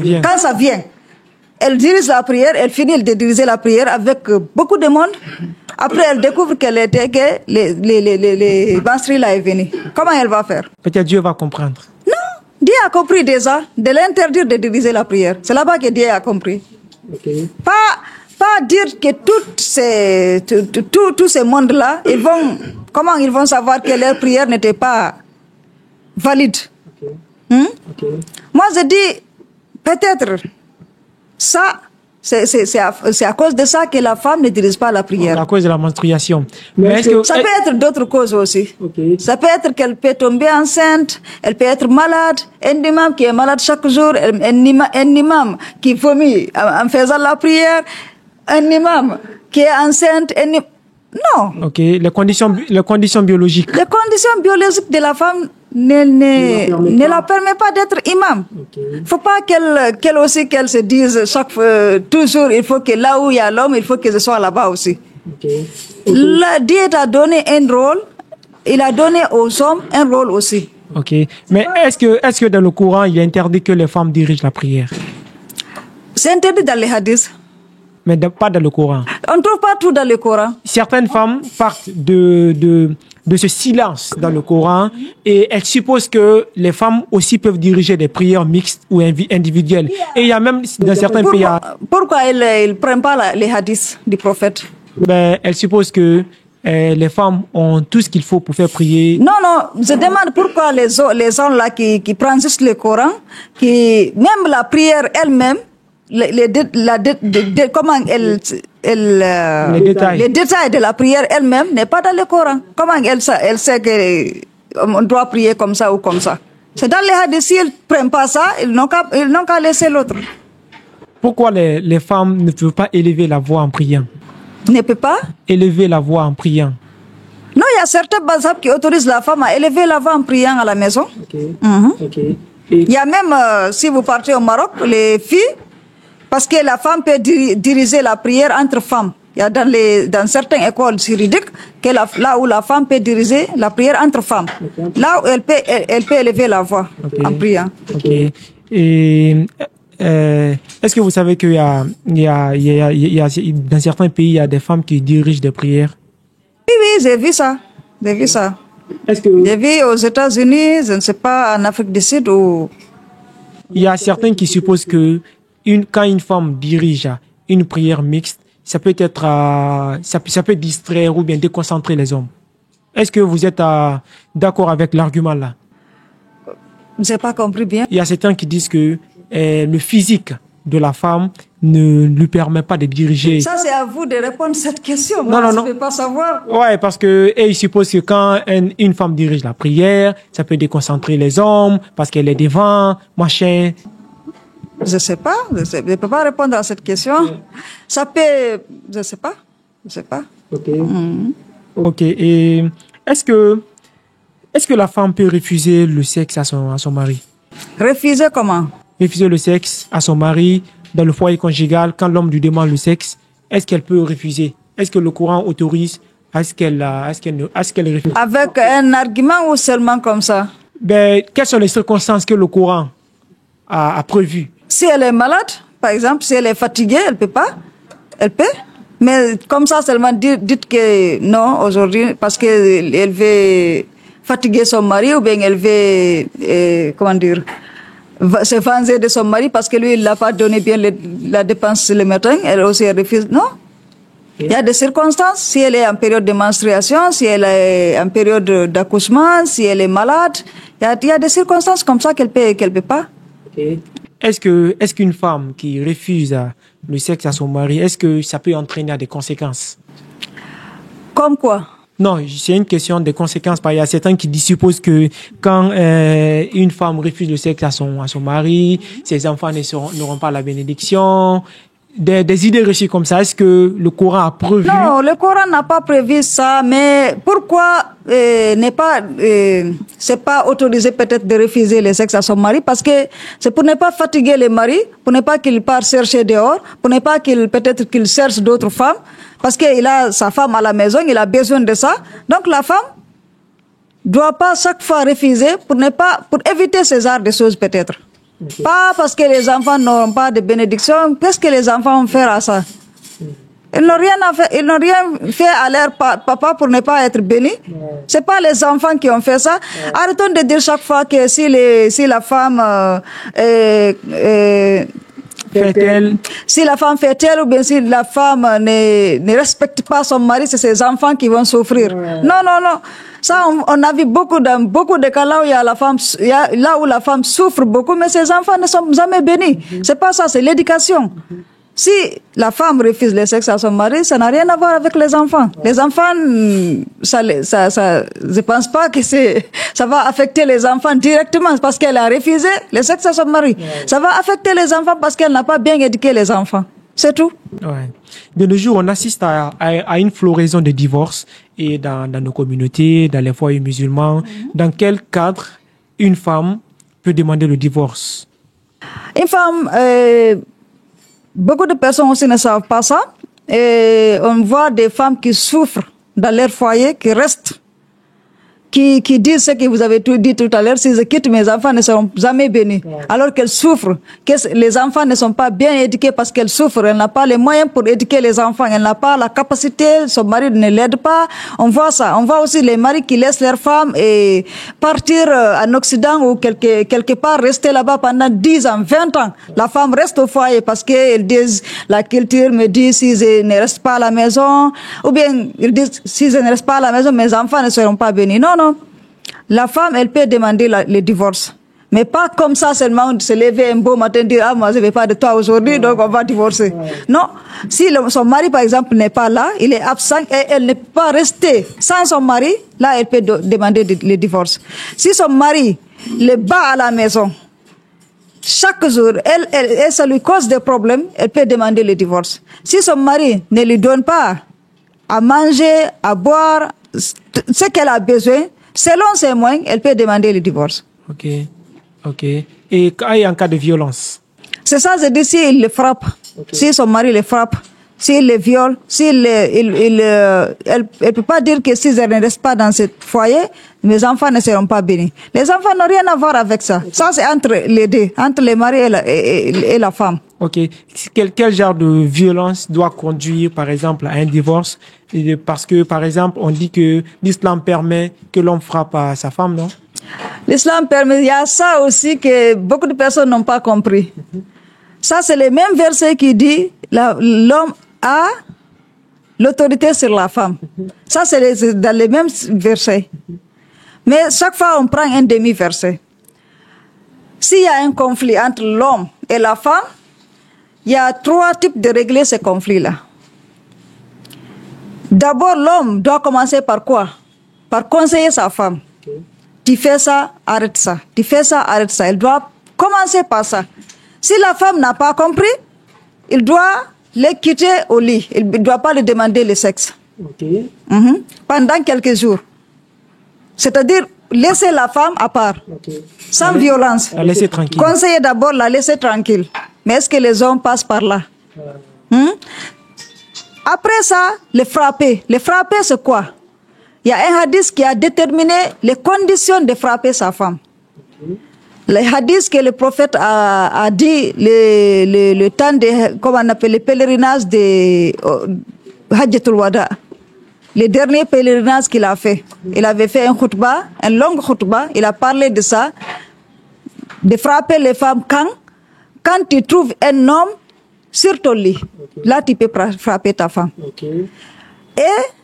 vient. Elle dirige la prière, elle finit de diriger la prière avec beaucoup de monde. Après, elle découvre que les menstrues là est venu. Comment elle va faire? Peut-être Dieu va comprendre. Non, Dieu a compris déjà de l'interdire de diriger la prière. C'est là-bas que Dieu a compris. Okay. Pas dire que tous ces mondes-là, comment ils vont savoir que leur prière n'était pas valide? Okay. Moi, je dis, peut-être, ça, c'est à cause de ça que la femme ne dirige pas la prière. À cause de la menstruation. Mais ça peut être d'autres causes aussi. Okay. Ça peut être qu'elle peut tomber enceinte, elle peut être malade, un imam qui est malade chaque jour, un imam qui vomit en faisant la prière, un imam qui est enceinte, non. Ok, les conditions biologiques. Les conditions biologiques de la femme ne la permet pas d'être imam. Il ne faut pas qu'elle se dise toujours, il faut que là où il y a l'homme, il faut que je sois là-bas aussi. Dieu a donné un rôle, il a donné aux hommes un rôle aussi. Ok, mais est-ce que dans le Coran, il est interdit que les femmes dirigent la prière? C'est interdit dans les hadiths. Mais pas dans le Coran. On ne trouve pas tout dans le Coran. Certaines femmes partent de ce silence dans le Coran et elles supposent que les femmes aussi peuvent diriger des prières mixtes ou individuelles. Et il y a même dans certains pays... Pourquoi elles ne prennent pas les hadiths du prophète? Elles supposent que les femmes ont tout ce qu'il faut pour faire prier. Non, je demande pourquoi les gens là qui prennent juste le Coran, même la prière elle-même, les détails de la prière elle-même n'est pas dans le Coran. Comment elle sait qu'on doit prier comme ça ou comme ça? C'est dans les hadiths. Si elles ne prennent pas ça, ils n'ont qu'à laisser l'autre. Pourquoi les femmes ne peuvent pas élever la voix en priant? Ne peut pas élever la voix en priant. Non, il y a certains bazars qui autorisent la femme à élever la voix en priant à la maison. Il y a même, si vous partez au Maroc, les filles, parce que la femme peut diriger la prière entre femmes. Il y a dans certaines écoles juridiques là où la femme peut diriger la prière entre femmes. Là où elle peut élever la voix en priant. Et est-ce que vous savez qu'il y a dans certains pays, il y a des femmes qui dirigent des prières? Oui, j'ai vu ça. J'ai vu aux États-Unis, je ne sais pas, en Afrique du Sud ou... Il y a certains qui supposent que quand une femme dirige une prière mixte, ça peut distraire ou bien déconcentrer les hommes. Est-ce que vous êtes d'accord avec l'argument là? Je n'ai pas compris bien. Il y a certains qui disent que le physique de la femme ne lui permet pas de diriger. Ça, c'est à vous de répondre à cette question. Non. Je ne peux pas savoir. Ouais, parce que ils supposent que quand une femme dirige la prière, ça peut déconcentrer les hommes parce qu'elle est devant, machin. Je ne sais pas. Je ne peux pas répondre à cette question. Ça peut... Je ne sais pas. Ok. Ok. Et est-ce que la femme peut refuser le sexe à son mari? Refuser comment? Refuser le sexe à son mari dans le foyer conjugal quand l'homme lui demande le sexe. Est-ce qu'elle peut refuser? Est-ce que le Coran autorise à ce qu'elle refuse? Avec un argument ou seulement comme ça? Ben, quelles sont les circonstances que le Coran a prévues? Si elle est malade, par exemple, si elle est fatiguée, elle peut pas. Elle peut. Mais comme ça seulement dites que non aujourd'hui parce qu'elle veut fatiguer son mari ou bien elle veut comment dire se venger de son mari parce que lui il l'a pas donné bien la dépense le matin, elle aussi refuse. Non. Il y a des circonstances, si elle est en période de menstruation, si elle est en période d'accouchement, si elle est malade, il y a des circonstances comme ça qu'elle peut pas. Okay. Est-ce qu'une femme qui refuse le sexe à son mari, est-ce que ça peut entraîner à des conséquences? Comme quoi? Non, c'est une question de conséquences. Il y a certains qui supposent que quand une femme refuse le sexe à son mari, ses enfants n'auront pas la bénédiction. Des idées reçues comme ça, est-ce que le Coran a prévu? Non, le Coran n'a pas prévu ça, mais pourquoi c'est pas autorisé peut-être de refuser le sexe à son mari? Parce que c'est pour ne pas fatiguer le mari, pour ne pas qu'il parte chercher dehors, pour ne pas qu'il cherche d'autres femmes, parce qu'il a sa femme à la maison, il a besoin de ça. Donc la femme doit pas chaque fois refuser pour éviter ce genre de choses peut-être. Okay. Pas parce que les enfants n'auront pas de bénédiction. Qu'est-ce que les enfants vont faire à ça? Ils n'ont rien fait à leur papa pour ne pas être bénis. C'est pas les enfants qui ont fait ça. Arrêtons de dire chaque fois que si la femme si la femme fait elle ou bien si la femme ne respecte pas son mari, c'est ses enfants qui vont souffrir. Non. Ça, on a vu beaucoup de cas là où la femme souffre beaucoup, mais ses enfants ne sont jamais bénis. C'est pas ça, c'est l'éducation. Si la femme refuse le sexe à son mari, ça n'a rien à voir avec les enfants. Les enfants, je pense pas que ça va affecter les enfants directement parce qu'elle a refusé le sexe à son mari. Ça va affecter les enfants parce qu'elle n'a pas bien éduqué les enfants. C'est tout. Ouais. De nos jours, on assiste à une floraison de divorces et dans nos communautés, dans les foyers musulmans. Dans quel cadre une femme peut demander le divorce? Une femme, beaucoup de personnes aussi ne savent pas ça. Et on voit des femmes qui souffrent dans leur foyer, qui restent, qui disent ce que vous avez dit tout à l'heure, si je quitte mes enfants ne seront jamais bénis. Alors qu'elles souffrent, que les enfants ne sont pas bien éduqués parce qu'elles souffrent, elle n'a pas les moyens pour éduquer les enfants, elle n'a pas la capacité, son mari ne l'aide pas. On voit ça. On voit aussi les maris qui laissent leurs femmes et partir en Occident ou quelque part rester là-bas pendant 10 ans, 20 ans. La femme reste au foyer parce qu'elles disent, la culture me dit si je ne reste pas à la maison, ou bien ils disent si je ne reste pas à la maison, mes enfants ne seront pas bénis. Non. La femme, elle peut demander le divorce. Mais pas comme ça seulement se lever un beau matin et dire « Ah, moi, je ne vais pas de toi aujourd'hui, donc on va divorcer. » Non. Si son mari, par exemple, n'est pas là, il est absent et elle ne peut pas rester sans son mari, là, elle peut demander le divorce. Si son mari le bat à la maison, chaque jour, elle, ça lui cause des problèmes, elle peut demander le divorce. Si son mari ne lui donne pas à manger, à boire, ce qu'elle a besoin, selon ses moyens, elle peut demander le divorce. Ok. Et en cas de violence? C'est ça, je dis, s'il le frappe, si son mari le frappe, s'il le viole, elle peut pas dire que si je ne reste pas dans ce foyer, mes enfants ne seront pas bénis. Les enfants n'ont rien à voir avec ça. Ça, c'est entre les deux, entre le mari et la femme. Ok. Quel genre de violence doit conduire, par exemple, à un divorce? Parce que, par exemple, on dit que l'islam permet que l'homme frappe à sa femme, non? L'islam permet, il y a ça aussi que beaucoup de personnes n'ont pas compris. Ça, c'est le même verset qui dit l'homme a l'autorité sur la femme. Ça, c'est dans les mêmes versets. Mais chaque fois, on prend un demi-verset. S'il y a un conflit entre l'homme et la femme, il y a 3 types de régler ce conflit-là. D'abord, l'homme doit commencer par quoi? Par conseiller sa femme. Tu fais ça, arrête ça. Tu fais ça, arrête ça. Elle doit commencer par ça. Si la femme n'a pas compris, il doit les quitter au lit. Il ne doit pas lui demander le sexe. Ok. Pendant quelques jours. C'est-à-dire laisser la femme à part, sans violence. La laisser tranquille. Conseiller d'abord la laisser tranquille. Mais est-ce que les hommes passent par là? Après ça, les frapper. Les frapper, c'est quoi? Il y a un hadith qui a déterminé les conditions de frapper sa femme. Le hadith que le prophète a dit le temps de, comment on appelle, le pèlerinage de Hajjatul Wada. Le dernier pèlerinage qu'il a fait. Il avait fait un khutbah, un long khutbah. Il a parlé de ça. De frapper les femmes quand tu trouves un homme sur ton lit. Là, tu peux frapper ta femme. Et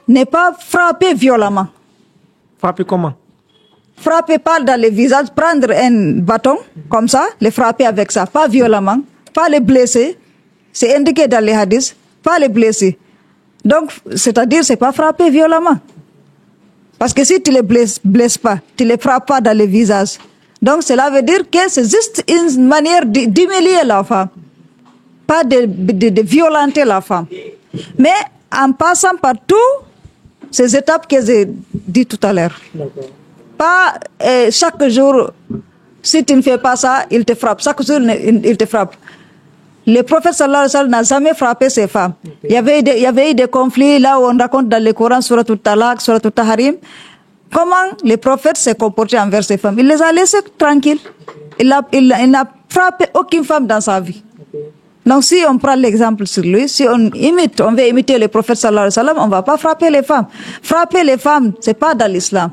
ne pas frapper violemment. Frapper comment? Frapper pas dans le visage, prendre un bâton, comme ça, les frapper avec ça, pas violemment, pas les blesser. C'est indiqué dans les hadiths, pas les blesser. Donc, c'est-à-dire, c'est pas frapper violemment. Parce que si tu les blesses pas, tu les frappes pas dans le visage. Donc, cela veut dire que c'est juste une manière d'humilier la femme. Pas de violenter la femme. Mais en passant par toutes ces étapes que j'ai dit tout à l'heure. Pas chaque jour, si tu ne fais pas ça, il te frappe. Chaque jour, il te frappe. Le prophète sallallahu alayhi wa sallam n'a jamais frappé ses femmes. Il y avait eu des conflits là où on raconte dans le Coran, Surat al-Talaq, Surat al-Tahrim, comment le prophète s'est comporté envers ses femmes. Il les a laissées tranquilles. Il n'a frappé aucune femme dans sa vie. Donc si on prend l'exemple sur lui, si on veut imiter le prophète sallallahu alayhi wa sallam, on ne va pas frapper les femmes. Frapper les femmes, c'est pas dans l'islam.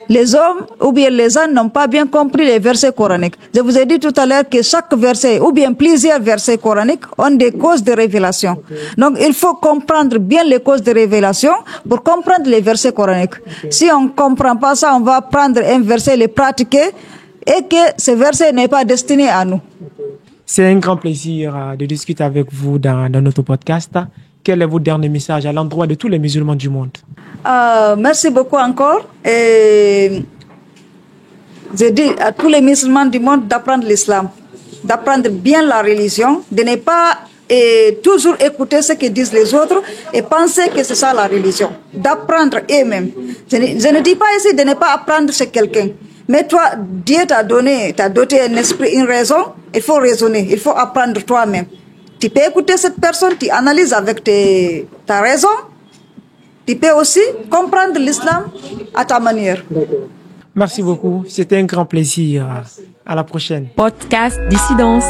Les hommes ou bien les gens n'ont pas bien compris les versets coraniques. Je vous ai dit tout à l'heure que chaque verset ou bien plusieurs versets coraniques ont des causes de révélation. Donc il faut comprendre bien les causes de révélation pour comprendre les versets coraniques. Si on ne comprend pas ça, on va prendre un verset, le pratiquer et que ce verset n'est pas destiné à nous. C'est un grand plaisir de discuter avec vous dans notre podcast. Quel est votre dernier message à l'endroit de tous les musulmans du monde? Merci beaucoup encore. Et je dis à tous les musulmans du monde d'apprendre l'islam, d'apprendre bien la religion, de ne pas toujours écouter ce que disent les autres et penser que c'est ça la religion. D'apprendre eux-mêmes. Je ne dis pas ici de ne pas apprendre chez quelqu'un. Mais toi, Dieu t'a doté un esprit, une raison. Il faut raisonner, il faut apprendre toi-même. Tu peux écouter cette personne, tu analyses avec ta raison. Tu peux aussi comprendre l'islam à ta manière. Merci beaucoup. C'était un grand plaisir. À la prochaine. Podcast Dissidence.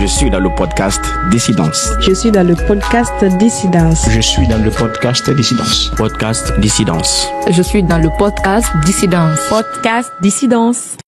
Je suis dans le podcast Dissidence. Je suis dans le podcast Dissidence. Je suis dans le podcast Dissidence. Podcast Dissidence. Je suis dans le podcast Dissidence. Podcast Dissidence.